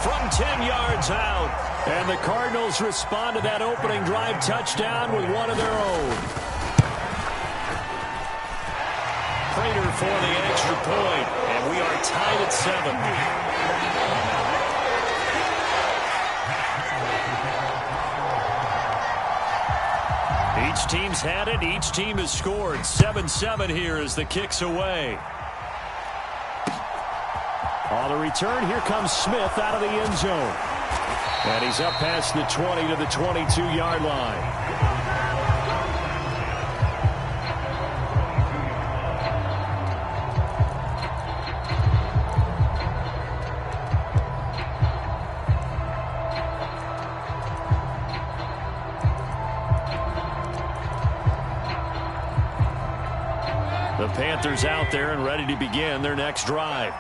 A: from 10 yards out. And the Cardinals respond to that opening drive touchdown with one of their own. Prater for the extra point, and we are tied at 7. Each team's had it. Each team has scored. 7-7 here as the kick's away. On the return, here comes Smith out of the end zone. And he's up past the 20 to the 22-yard line. The Panthers out there and ready to begin their next drive.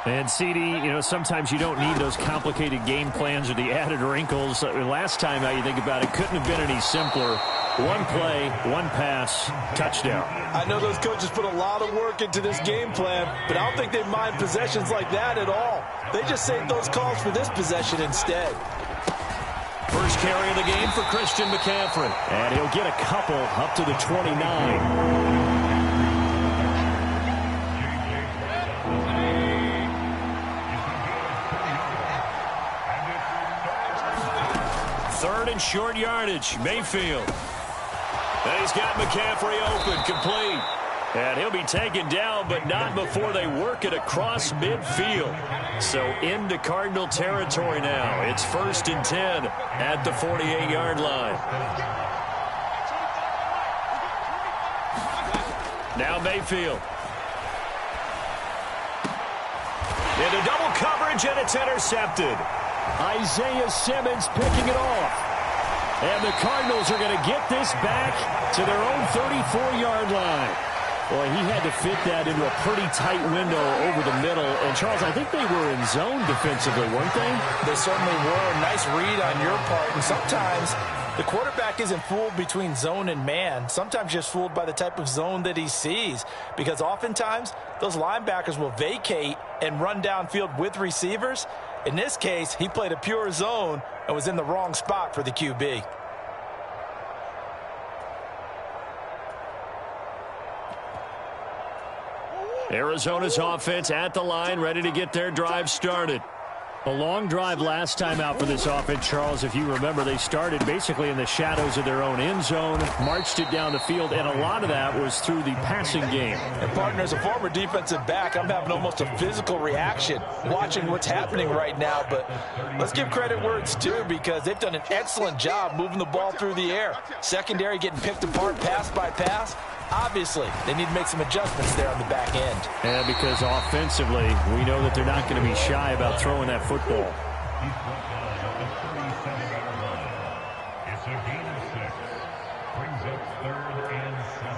A: And CD, you know, sometimes you don't need those complicated game plans or the added wrinkles. Last time, now you think about it, couldn't have been any simpler. One play, one pass, touchdown.
E: I know those coaches put a lot of work into this game plan, but I don't think they mind possessions like that at all. They just save those calls for this possession instead.
A: First carry of the game for Christian McCaffrey. And he'll get a couple up to the 29. Third and short yardage. Mayfield. And he's got McCaffrey open. Complete. And he'll be taken down, but not before they work it across midfield. So into Cardinal territory now. It's 1st and 10 at the 48-yard line. Now Mayfield. Into double coverage, and it's intercepted. Isaiah Simmons picking it off. And the Cardinals are going to get this back to their own 34-yard line. Boy, he had to fit that into a pretty tight window over the middle. And, Charles, I think they were in zone defensively, weren't they?
E: They certainly were. Nice read on your part. And sometimes the quarterback isn't fooled between zone and man. Sometimes just fooled by the type of zone that he sees. Because oftentimes those linebackers will vacate and run downfield with receivers. In this case, he played a pure zone and was in the wrong spot for the QB.
A: Arizona's offense at the line, ready to get their drive started. A long drive last time out for this offense, Charles. If you remember, they started basically in the shadows of their own end zone, marched it down the field, and a lot of that was through the passing game.
E: And, partner, as a former defensive back, I'm having almost a physical reaction watching what's happening right now. But let's give credit where it's due, because they've done an excellent job moving the ball through the air. Secondary getting picked apart pass by pass. Obviously, they need to make some adjustments there on the back end.
A: And because offensively, we know that they're not going to be shy about throwing that football.
C: It's a gain of 6. Brings up 3rd and 7.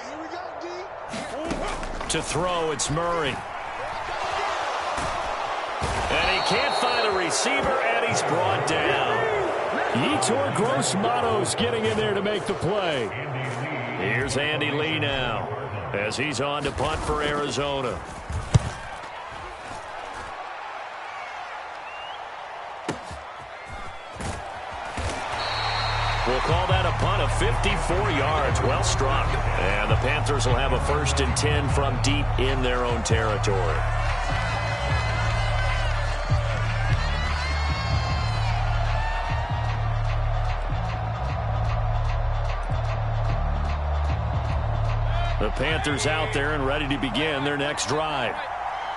D: Here we go, D.
A: To throw, it's Murray. And he can't find a receiver, and he's brought down. Yetur Gross-Matos getting in there to make the play. Here's Andy Lee now as he's on to punt for Arizona. We'll call that a punt of 54 yards. Well struck. And the Panthers will have a 1st and 10 from deep in their own territory. The Panthers out there and ready to begin their next drive.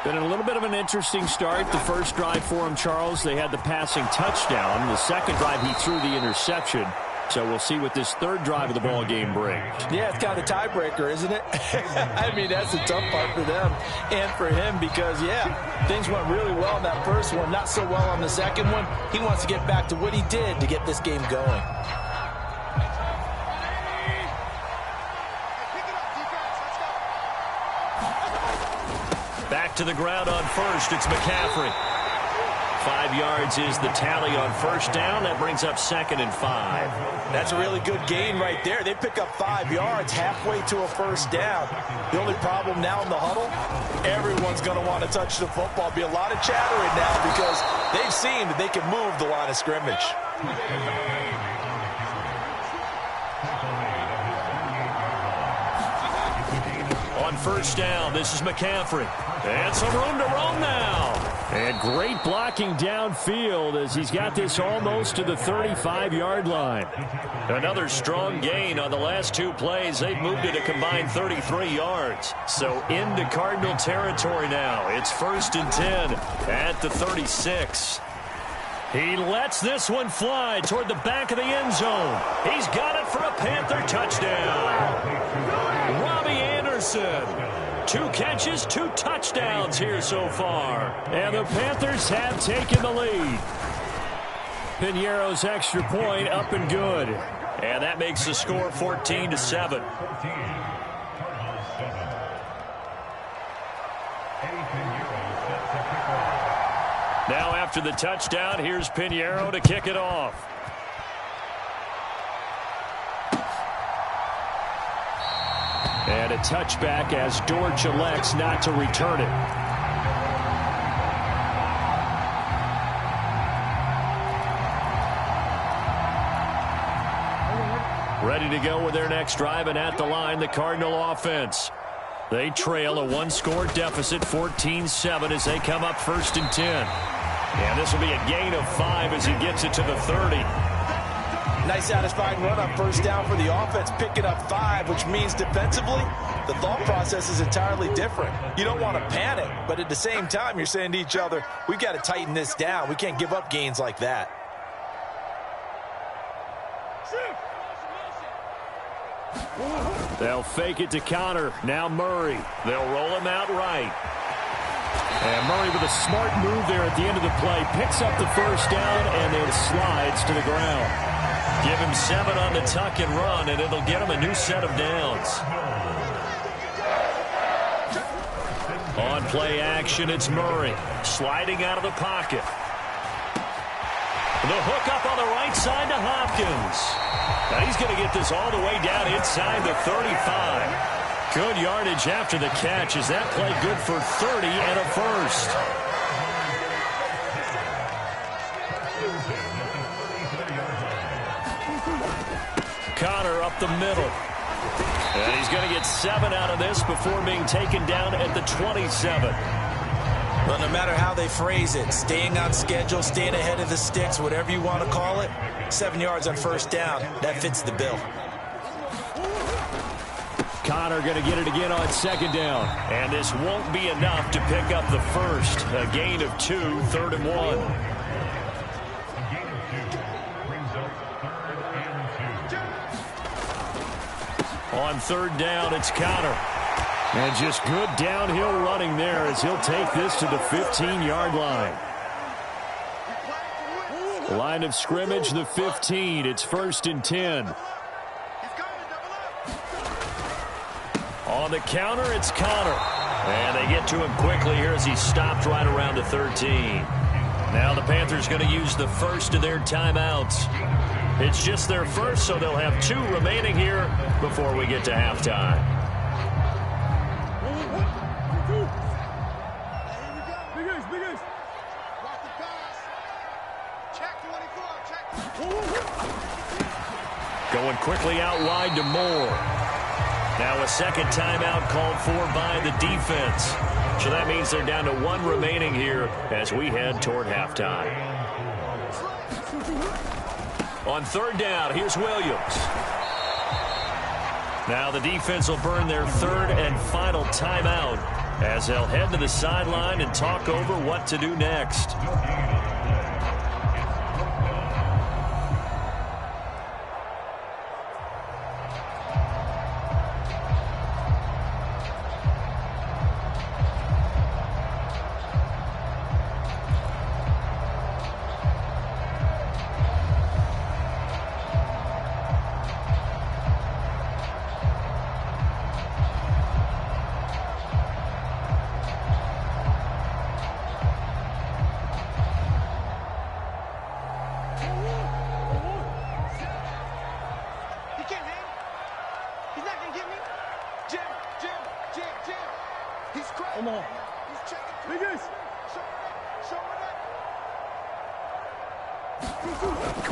A: Been a little bit of an interesting start. The first drive for him, Charles, they had the passing touchdown. The second drive, he threw the interception. So we'll see what this third drive of the ball game brings.
E: Yeah, it's kind of a tiebreaker, isn't it? I mean, that's the tough part for them and for him because, yeah, things went really well in that first one, not so well on the second one. He wants to get back to what he did to get this game going.
A: Back to the ground on first. It's McCaffrey. 5 yards is the tally on first down. That brings up 2nd and 5.
E: That's a really good gain right there. They pick up 5 yards halfway to a first down. The only problem now in the huddle, everyone's going to want to touch the football. Be a lot of chattering now because they've seen that they can move the line of scrimmage.
A: On first down, this is McCaffrey. And some room to roam now. And great blocking downfield as he's got this almost to the 35-yard line. Another strong gain on the last 2 plays. They've moved it a combined 33 yards. So into Cardinal territory now. It's 1st and 10 at the 36. He lets this one fly toward the back of the end zone. He's got it for a Panther touchdown. Robbie Anderson. 2 catches, 2 touchdowns here so far. And the Panthers have taken the lead. Piñeiro's extra point up and good. And that makes the score 14-7. Now after the touchdown, here's Piñeiro to kick it off. And a touchback as Dortch elects not to return it. Ready to go with their next drive, and at the line, the Cardinal offense. They trail a 1-score deficit, 14-7, as they come up 1st and 10. And this will be a gain of 5 as he gets it to the 30.
E: Nice satisfying run on first down for the offense, picking up 5, which means defensively, the thought process is entirely different. You don't want to panic, but at the same time, you're saying to each other, we've got to tighten this down. We can't give up gains like that.
A: They'll fake it to Conner. Now Murray. They'll roll him out right. And Murray with a smart move there at the end of the play. Picks up the first down and then slides to the ground. Give him 7 on the tuck and run, and it'll get him a new set of downs. On play action, it's Murray. Sliding out of the pocket. The hook up on the right side to Hopkins. Now he's going to get this all the way down inside the 35. Good yardage after the catch. Is that play good for 30 and a first? Conner up the middle. And he's going to get 7 out of this before being taken down at the 27.
B: Well, no matter how they phrase it, staying on schedule, staying ahead of the sticks, whatever you want to call it, 7 yards on first down, that fits the bill.
A: Conner going to get it again on second down. And this won't be enough to pick up the first. A gain of 2, 3rd and 1.
C: A gain of 2 brings up 3rd and 2.
A: On 3rd down, it's Conner. And just good downhill running there as he'll take this to the 15-yard line. Line of scrimmage, the 15. It's 1st and 10. On the counter, it's Conner. And they get to him quickly here as he stopped right around the 13. Now the Panthers going to use the first of their timeouts. It's just their first, so they'll have 2 remaining here before we get to halftime. Going quickly out wide to Moore. Now a second timeout called for by the defense. So that means they're down to 1 remaining here as we head toward halftime. On 3rd down, here's Williams. Now the defense will burn their 3rd and final timeout as they'll head to the sideline and talk over what to do next.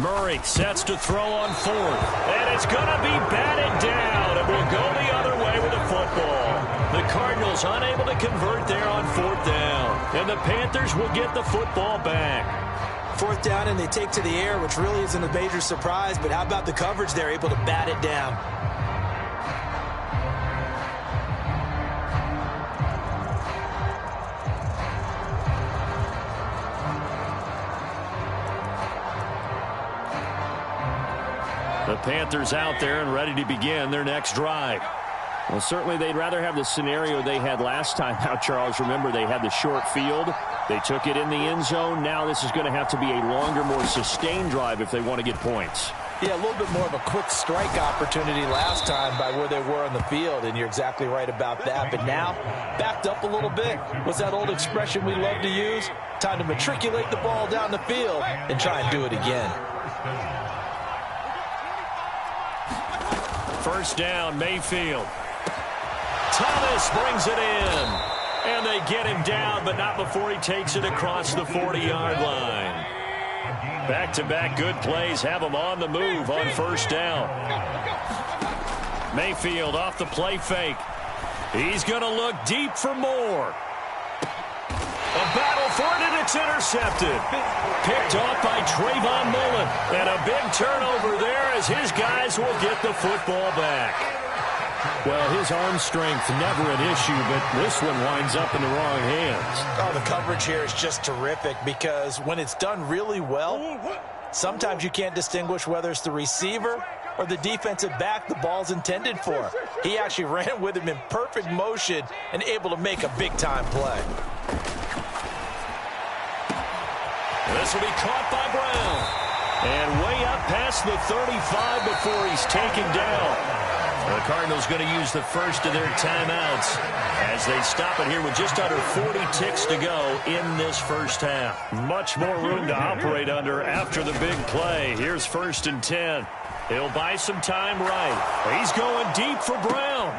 A: Murray sets to throw on 4th. And it's going to be batted down. It will go the other way with the football. The Cardinals unable to convert there on 4th down. And the Panthers will get the football back.
B: 4th down and they take to the air, which really isn't a major surprise. But how about the coverage there, able to bat it down?
A: The Panthers out there and ready to begin their next drive.
F: Well, certainly they'd rather have the scenario they had last time out, Charles. Remember, they had the short field. They took it in the end zone. Now this is going to have to be a longer, more sustained drive if they want to get points.
E: Yeah, a little bit more of a quick strike opportunity last time by where they were on the field, and you're exactly right about that. But now, backed up a little bit. What's that old expression we love to use? Time to matriculate the ball down the field and try and do it again.
A: 1st down, Mayfield. Thomas brings it in. And they get him down, but not before he takes it across the 40-yard line. Back-to-back good plays have him on the move on 1st down. Mayfield off the play fake. He's going to look deep for Moore. A battle for it, and it's intercepted. Picked off by Trayvon Mullen. And a big turnover there as his guys will get the football back.
F: Well, his arm strength never an issue, but this one winds up in the wrong hands.
E: Oh, the coverage here is just terrific because when it's done really well, sometimes you can't distinguish whether it's the receiver or the defensive back the ball's intended for. He actually ran with him in perfect motion and able to make a big-time play.
A: This will be caught by Brown. And way up past the 35 before he's taken down. The Cardinals going to use the first of their timeouts as they stop it here with just under 40 ticks to go in this first half.
F: Much more room to operate under after the big play. Here's 1st and 10.
A: He'll buy some time right. He's going deep for Brown.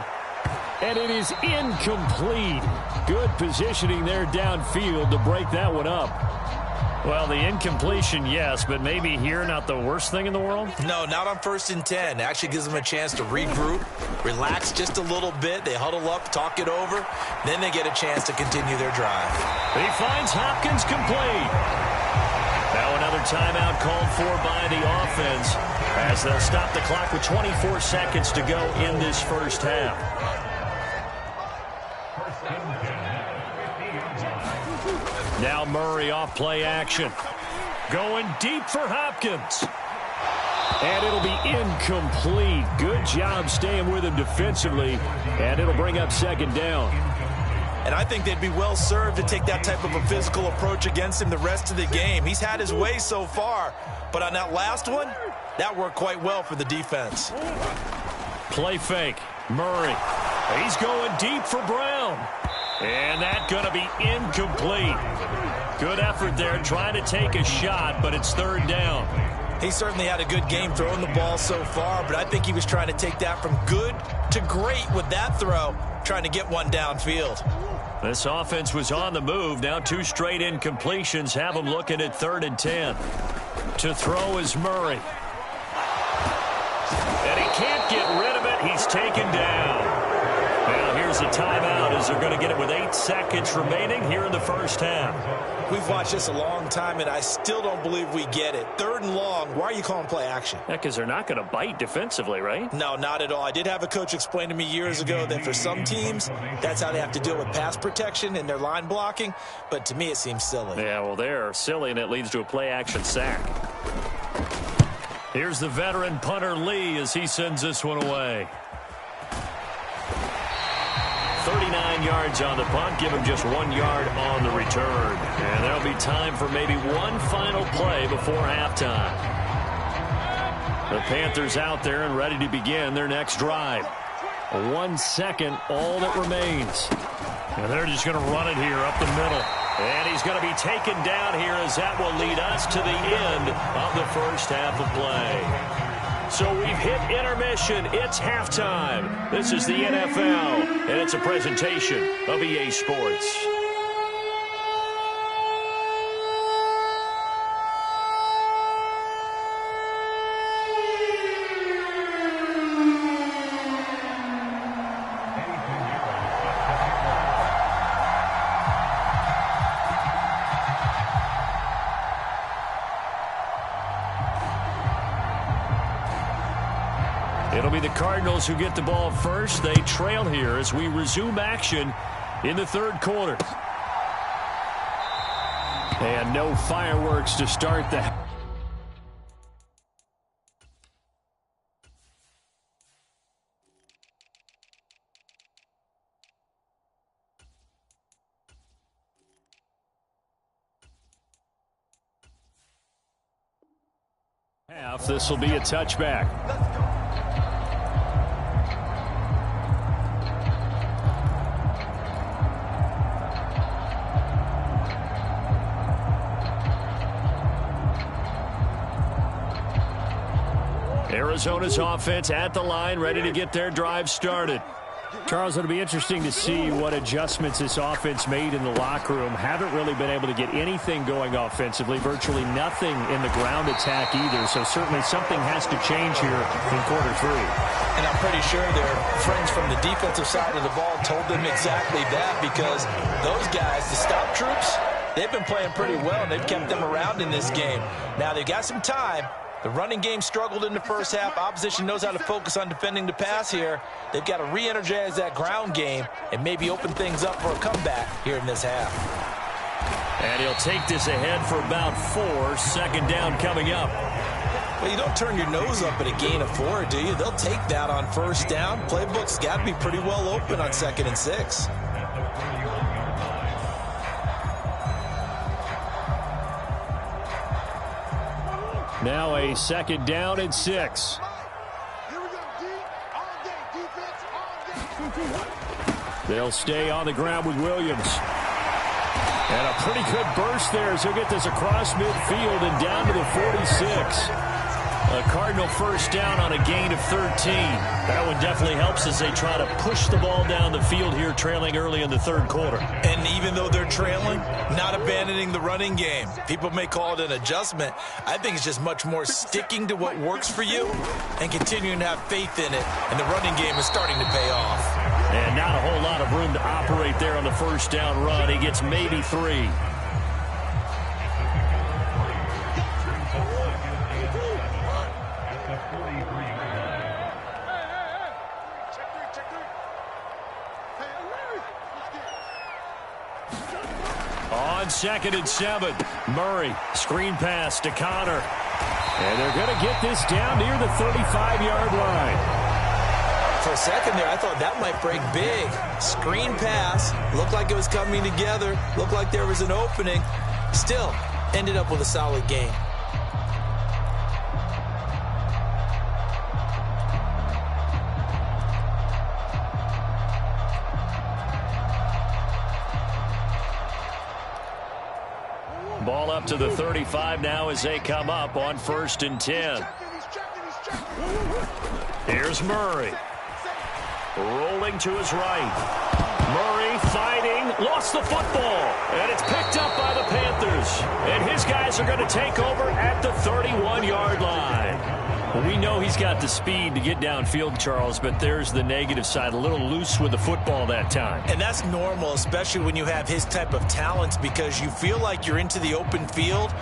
F: And it is incomplete. Good positioning there downfield to break that one up. Well, the incompletion, yes, but maybe here not the worst thing in the world?
E: No, not on 1st and 10. Actually gives them a chance to regroup, relax just a little bit. They huddle up, talk it over. Then they get a chance to continue their drive.
A: He finds Hopkins complete. Now another timeout called for by the offense as they'll stop the clock with 24 seconds to go in this first half. Now Murray off play action. Going deep for Hopkins.
F: And it'll be incomplete. Good job staying with him defensively. And it'll bring up 2nd down.
E: And I think they'd be well served to take that type of a physical approach against him the rest of the game. He's had his way so far. But on that last one, that worked quite well for the defense.
A: Play fake. Murray. He's going deep for Brown. And that's going to be incomplete. Good effort there trying to take a shot, but it's 3rd down.
E: He certainly had a good game throwing the ball so far, but I think he was trying to take that from good to great with that throw, trying to get one downfield.
A: This offense was on the move. Now 2 straight incompletions have them looking at 3rd and 10. To throw is Murray. And he can't get rid of it. He's taken down. Now here's a timeout as they're going to get it with 8 seconds remaining here in the first half.
E: We've watched this a long time, and I still don't believe we get it. 3rd and long, why are you calling play action?
F: Yeah, because they're not going to bite defensively, right?
E: No, not at all. I did have a coach explain to me years ago that for some teams, that's how they have to deal with pass protection and their line blocking, but to me it seems silly.
F: Yeah, well, they're silly, and it leads to a play action sack.
A: Here's the veteran punter Lee as he sends this one away. 39 yards on the punt, give him just 1 yard on the return. And there'll be time for maybe one final play before halftime. The Panthers out there and ready to begin their next drive. 1 second, all that remains. And they're just going to run it here up the middle. And he's going to be taken down here as that will lead us to the end of the first half of play. So we've hit intermission. It's halftime. This is the NFL, and it's a presentation of EA Sports. It'll be the Cardinals who get the ball first. They trail here as we resume action in the 3rd quarter. And no fireworks to start the half. This will be a touchback. Arizona's offense at the line, ready to get their drive started.
F: Charles, it'll be interesting to see what adjustments this offense made in the locker room. Haven't really been able to get anything going offensively, virtually nothing in the ground attack either. So certainly something has to change here in quarter three.
E: And I'm pretty sure their friends from the defensive side of the ball told them exactly that, because those guys, the stop troops, they've been playing pretty well, and they've kept them around in this game. Now they've got some time. The running game struggled in the first half. Opposition knows how to focus on defending the pass here. They've got to re-energize that ground game and maybe open things up for a comeback here in this half.
A: And he'll take this ahead for about 4. Second down coming up.
E: Well, you don't turn your nose up at a gain of 4, do you? They'll take that on first down. Playbook's got to be pretty well open on 2nd and 6.
F: Now a 2nd down and 6.
D: Here we go, D. All day. Defense, all day.
F: They'll stay on the ground with Williams. And a pretty good burst there as he'll get this across midfield and down to the 46. A Cardinal first down on a gain of 13. That one definitely helps as they try to push the ball down the field here, trailing early in the third quarter.
B: And even though they're trailing, not abandoning the running game. People may call it an adjustment. I think it's just much more sticking to what works for you and continuing to have faith in it. And the running game is starting to pay off.
A: And not a whole lot of room to operate there on the first down run. He gets maybe 3. On 2nd and 7, Murray, screen pass to Connor. And they're going to get this down near the 35-yard line.
B: For a second there, I thought that might break big. Screen pass, looked like it was coming together, looked like there was an opening. Still, ended up with a solid game.
A: Ball up to the 35 now as they come up on 1st and 10. Here's Murray. Rolling to his right. Murray fighting, lost the football, and it's picked up by the Panthers. And his guys are going to take over at the 31-yard line. Well, we know he's got the speed to get downfield, Charles, but there's the negative side, a little loose with the football that time.
B: And that's normal, especially when you have his type of talents, because you feel like you're into the open field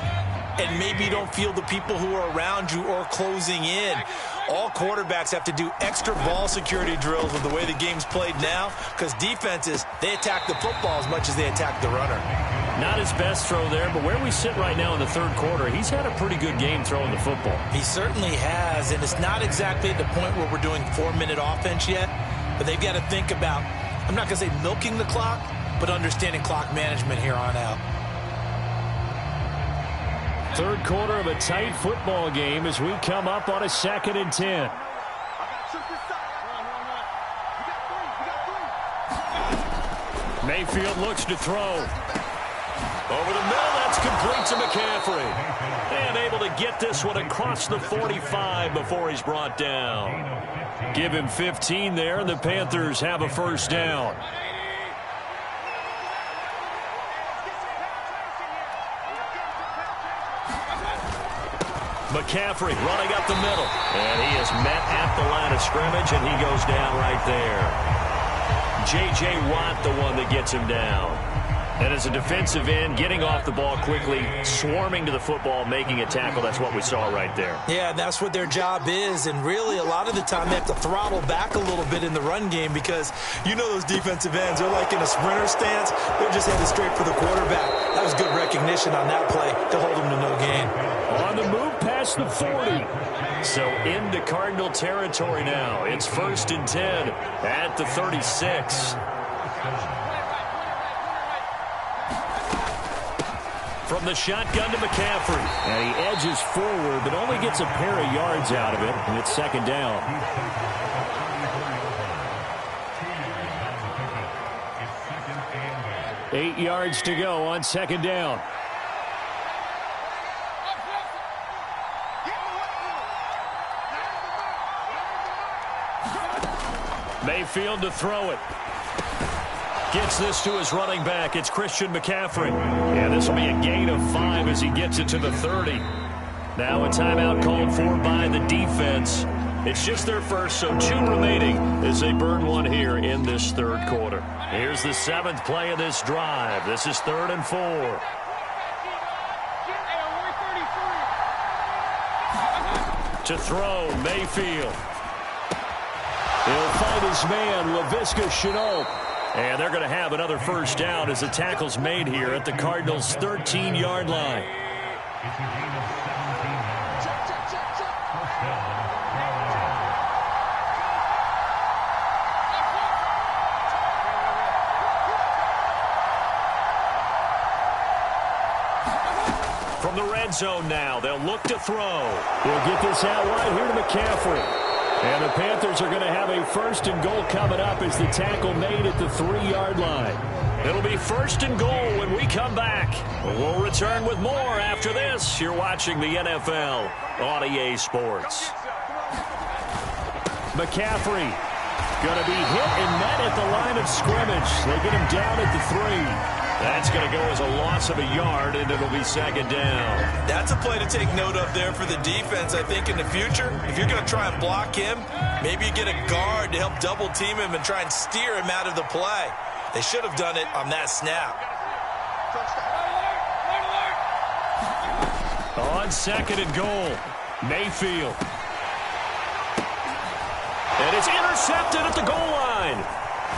B: and maybe you don't feel the people who are around you or closing in. All quarterbacks have to do extra ball security drills with the way the game's played now, because defenses, they attack the football as much as they attack the runner.
A: Not his best throw there, but where we sit right now in the third quarter, he's had a pretty good game throwing the football.
B: He certainly has, and it's not exactly at the point where we're doing 4-minute offense yet, but they've got to think about, I'm not going to say milking the clock, but understanding clock management here on out.
F: Third quarter of a tight football game as we come up on a 2nd and 10. Mayfield looks to throw.
A: Over the middle, that's complete to McCaffrey. And able to get this one across the 45 before he's brought down. Give him 15 there, and the Panthers have a first down. McCaffrey running up the middle. And he is met at the line of scrimmage, and he goes down right there. J.J. Watt, the one that gets him down. And as a defensive end, getting off the ball quickly, swarming to the football, making a tackle, that's what we saw right there.
B: Yeah, that's what their job is, and really a lot of the time they have to throttle back a little bit in the run game, because you know those defensive ends, they're like in a sprinter stance. They're just headed straight for the quarterback. That was good recognition on that play to hold him to no gain.
F: On the move past the 40.
A: So into Cardinal territory now. It's 1st and 10 at the 36. From the shotgun to McCaffrey.
F: And he edges forward, but only gets a pair of yards out of it, and it's 2nd down.
C: It's 2nd and
F: 8 yards to go on 2nd down.
A: Mayfield to throw it. Gets this to his running back. It's Christian McCaffrey. And this will be a gain of 5 as he gets it to the 30. Now a timeout called for by the defense. It's just their first, so 2 remaining as they burn one here in this third quarter. Here's the 7th play of this drive. This is 3rd and 4. To throw, Mayfield. He'll find his man, Laviska Shenault. And they're going to have another first down as the tackle's made here at the Cardinals' 13-yard line.
C: It's a gain of 17 yards. First down,
A: From the red zone now, they'll look to throw. We'll get this out wide here to McCaffrey. And the Panthers are going to have a 1st and goal coming up as the tackle made at the 3-yard line. It'll be 1st and goal when we come back. We'll return with more after this. You're watching the NFL on EA Sports. McCaffrey going to be hit and met at the line of scrimmage. They get him down at the 3. That's going to go as a loss of a yard, and it'll be 2nd down.
B: That's a play to take note of there for the defense, I think, in the future. If you're going to try and block him, maybe you get a guard to help double-team him and try and steer him out of the play. They should have done it on that snap.
A: On 2nd and goal, Mayfield. And it's intercepted at the goal line.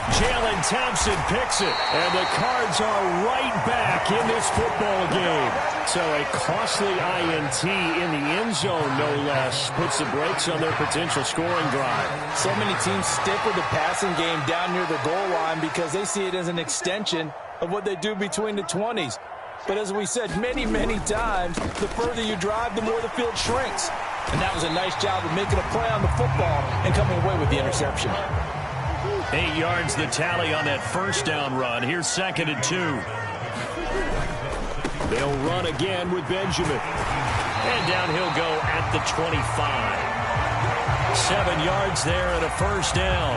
A: Jalen Thompson picks it, and the Cards are right back in this football game. So a costly INT in the end zone, no less, puts the brakes on their potential scoring drive.
E: So many teams stick with the passing game down near the goal line because they see it as an extension of what they do between the 20s. But as we said many, many times, the further you drive, the more the field shrinks. And that was a nice job of making a play on the football and coming away with the interception.
A: 8 yards the tally on that first down run. Here's 2nd and 2. They'll run again with Benjamin. And down he'll go at the 25. 7 yards there and a first down.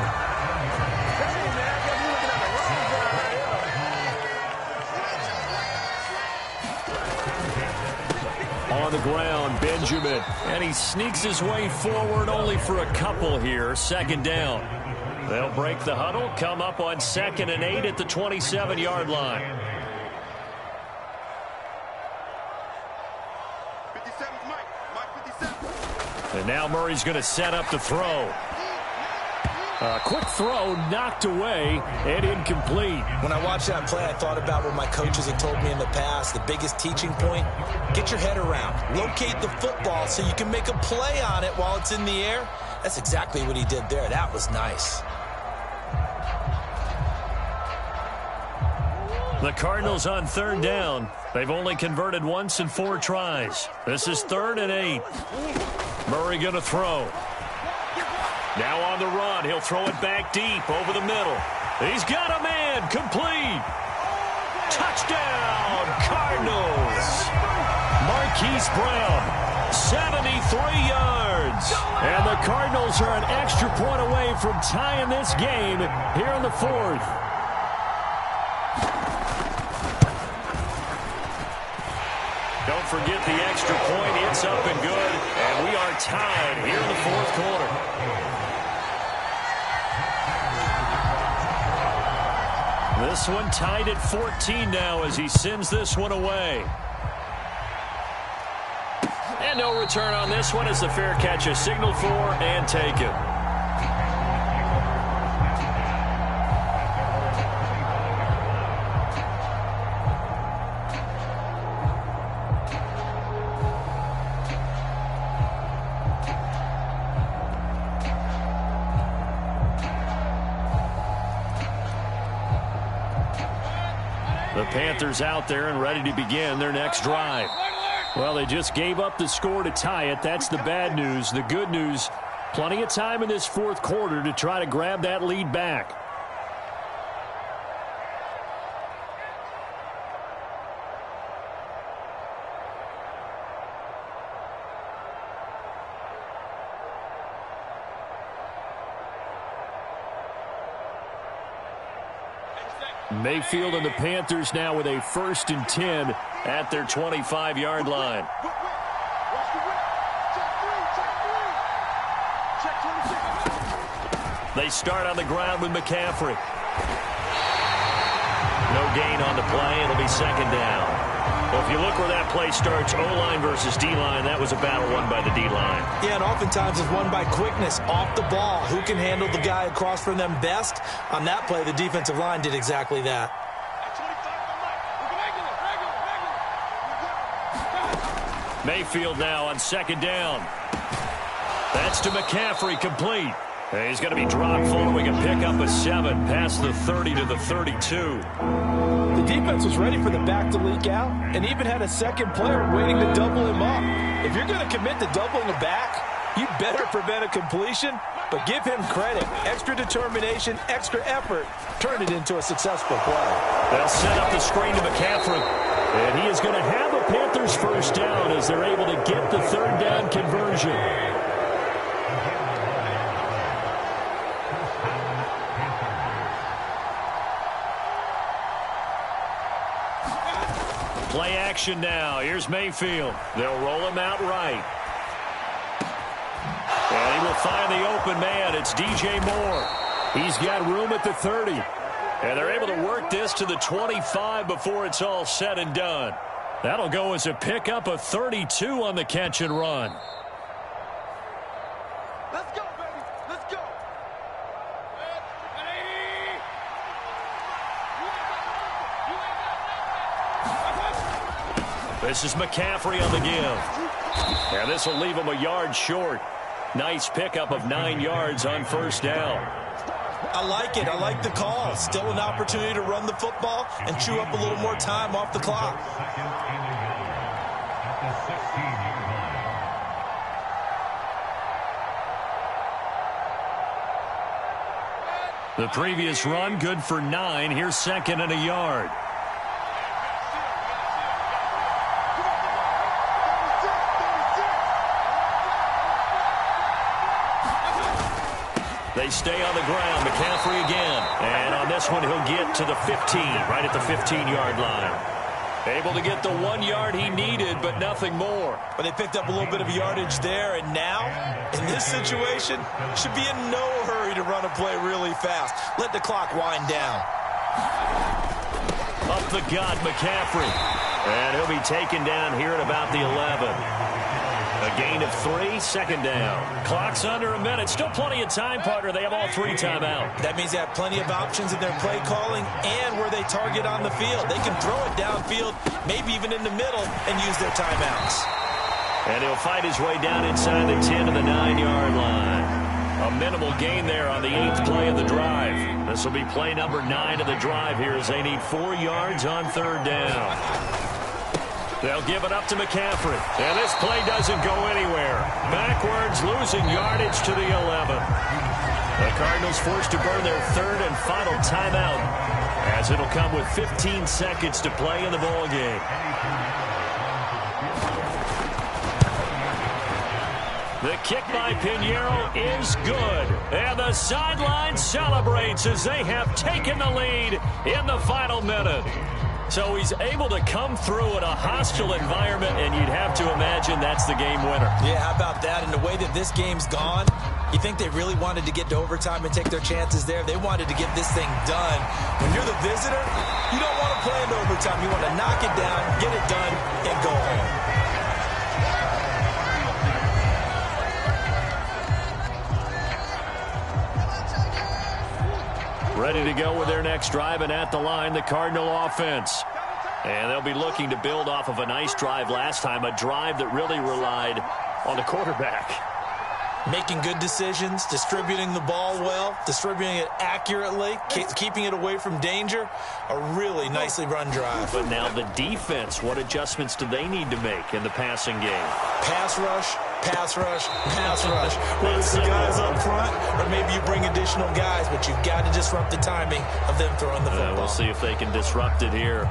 A: On the ground, Benjamin. And he sneaks his way forward only for a couple here. 2nd down. They'll break the huddle, come up on 2nd and 8 at the 27-yard line.
D: 57, Mike 57.
A: And now Murray's going to set up to throw. A quick throw knocked away and incomplete.
B: When I watched that play, I thought about what my coaches had told me in the past. The biggest teaching point, get your head around. Locate the football so you can make a play on it while it's in the air. That's exactly what he did there. That was nice.
A: The Cardinals on 3rd down. They've only converted once in 4 tries. This is 3rd and 8. Murray going to throw. Now on the run. He'll throw it back deep over the middle. He's got a man. Complete. Touchdown, Cardinals. Marquise Brown, 73 yards. And the Cardinals are an extra point away from tying this game here in the 4th. Don't forget the extra point. It's up and good. And we are tied here in the 4th quarter. This one tied at 14 now as he sends this one away. And no return on this one as the fair catch is signaled for and taken. The Panthers out there and ready to begin their next drive. Well, they just gave up the score to tie it. That's the bad news. The good news, plenty of time in this 4th quarter to try to grab that lead back. Mayfield and the Panthers now with a 1st and 10 at their 25-yard line. They start on the ground with McCaffrey. No gain on the play. It'll be 2nd down. Well, if you look where that play starts, O-line versus D-line, that was a battle won by the D-line.
E: Yeah, and oftentimes it's won by quickness, off the ball. Who can handle the guy across from them best? On that play, the defensive line did exactly that.
A: Mayfield now on 2nd down. That's to McCaffrey, complete. And he's going to be dropped following a pickup of 7 past the 30 to the 32.
E: The defense was ready for the back to leak out and even had a second player waiting to double him up. If you're going to commit to doubling a back, you better prevent a completion, but give him credit. Extra determination, extra effort, turn it into a successful play.
A: They'll set up the screen to McCaffrey, and he is going to have a Panthers 1st down as they're able to get the 3rd down conversion. Play action now. Here's Mayfield. They'll roll him out right. And he will find the open man. It's DJ Moore. He's got room at the 30. And they're able to work this to the 25 before it's all said and done. That'll go as a pickup of 32 on the catch and run.
D: Let's go, baby. Let's go.
A: This is McCaffrey on the give. And this will leave him a yard short. Nice pickup of 9 yards on 1st down.
E: I like it. I like the call. Still an opportunity to run the football and chew up a little more time off the clock.
A: The previous run good for 9. Here's 2nd and a yard. They stay on the ground. McCaffrey again. And on this one, he'll get to the 15, right at the 15-yard line. Able to get the 1 yard he needed, but nothing more.
E: But they picked up a little bit of yardage there, and now, in this situation, should be in no hurry to run a play really fast. Let the clock wind down.
A: Up the gut, McCaffrey. And he'll be taken down here at about the 11. A gain of 3, 2nd down. Clock's under a minute. Still plenty of time, partner. They have all 3 timeout.
E: That means they have plenty of options in their play calling and where they target on the field. They can throw it downfield, maybe even in the middle, and use their timeouts.
A: And he'll fight his way down inside the 10 to the 9-yard line. A minimal gain there on the 8th play of the drive. This will be play number 9 of the drive here as they need 4 yards on 3rd down. They'll give it up to McCaffrey. And this play doesn't go anywhere. Backwards, losing yardage to the 11. The Cardinals forced to burn their 3rd and final timeout as it'll come with 15 seconds to play in the ballgame. The kick by Pinheiro is good. And the sideline celebrates as they have taken the lead in the final minute. So he's able to come through in a hostile environment, and you'd have to imagine that's the game winner.
E: Yeah, how about that? And the way that this game's gone, you think they really wanted to get to overtime and take their chances there. They wanted to get this thing done. When you're the visitor, you don't want to play into overtime. You want to knock it down, get it done, and go home.
A: Ready to go with their next drive, and at the line, the Cardinal offense. And they'll be looking to build off of a nice drive last time, a drive that really relied on the quarterback.
E: Making good decisions, distributing the ball well, distributing it accurately, keeping it away from danger. A really nicely run drive.
A: But now the defense, what adjustments do they need to make in the passing game?
E: Pass rush, pass rush, pass rush. Whether it's the guys up front or maybe you bring additional guys, but you've got to disrupt the timing of them throwing the football.
A: We'll see if they can disrupt it here.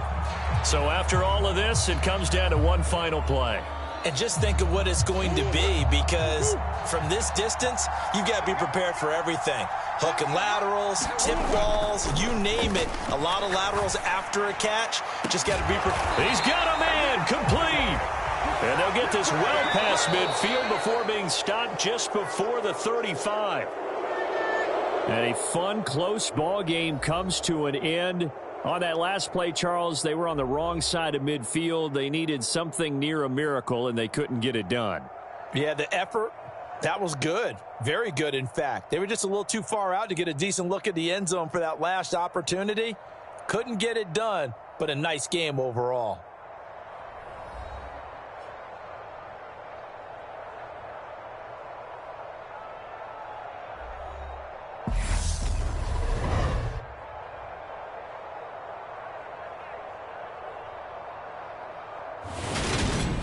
A: So after all of this, it comes down to one final play.
B: And just think of what it's going to be, because from this distance, you've got to be prepared for everything. Hook and laterals, tip balls, you name it. A lot of laterals after a catch. Just got to be prepared.
A: He's got a man, complete. And they'll get this well past midfield before being stopped just before the 35.
F: And a fun, close ball game comes to an end. On that last play, Charles, they were on the wrong side of midfield. They needed something near a miracle, and they couldn't get it done.
E: Yeah, the effort, that was good. Very good, in fact. They were just a little too far out to get a decent look at the end zone for that last opportunity. Couldn't get it done, but a nice game overall.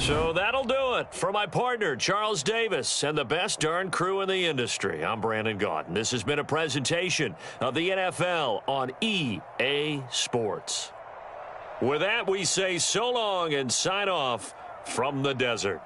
A: So that'll do it for my partner, Charles Davis, and the best darn crew in the industry. I'm Brandon Gaudin. This has been a presentation of the NFL on EA Sports. With that, we say so long and sign off from the desert.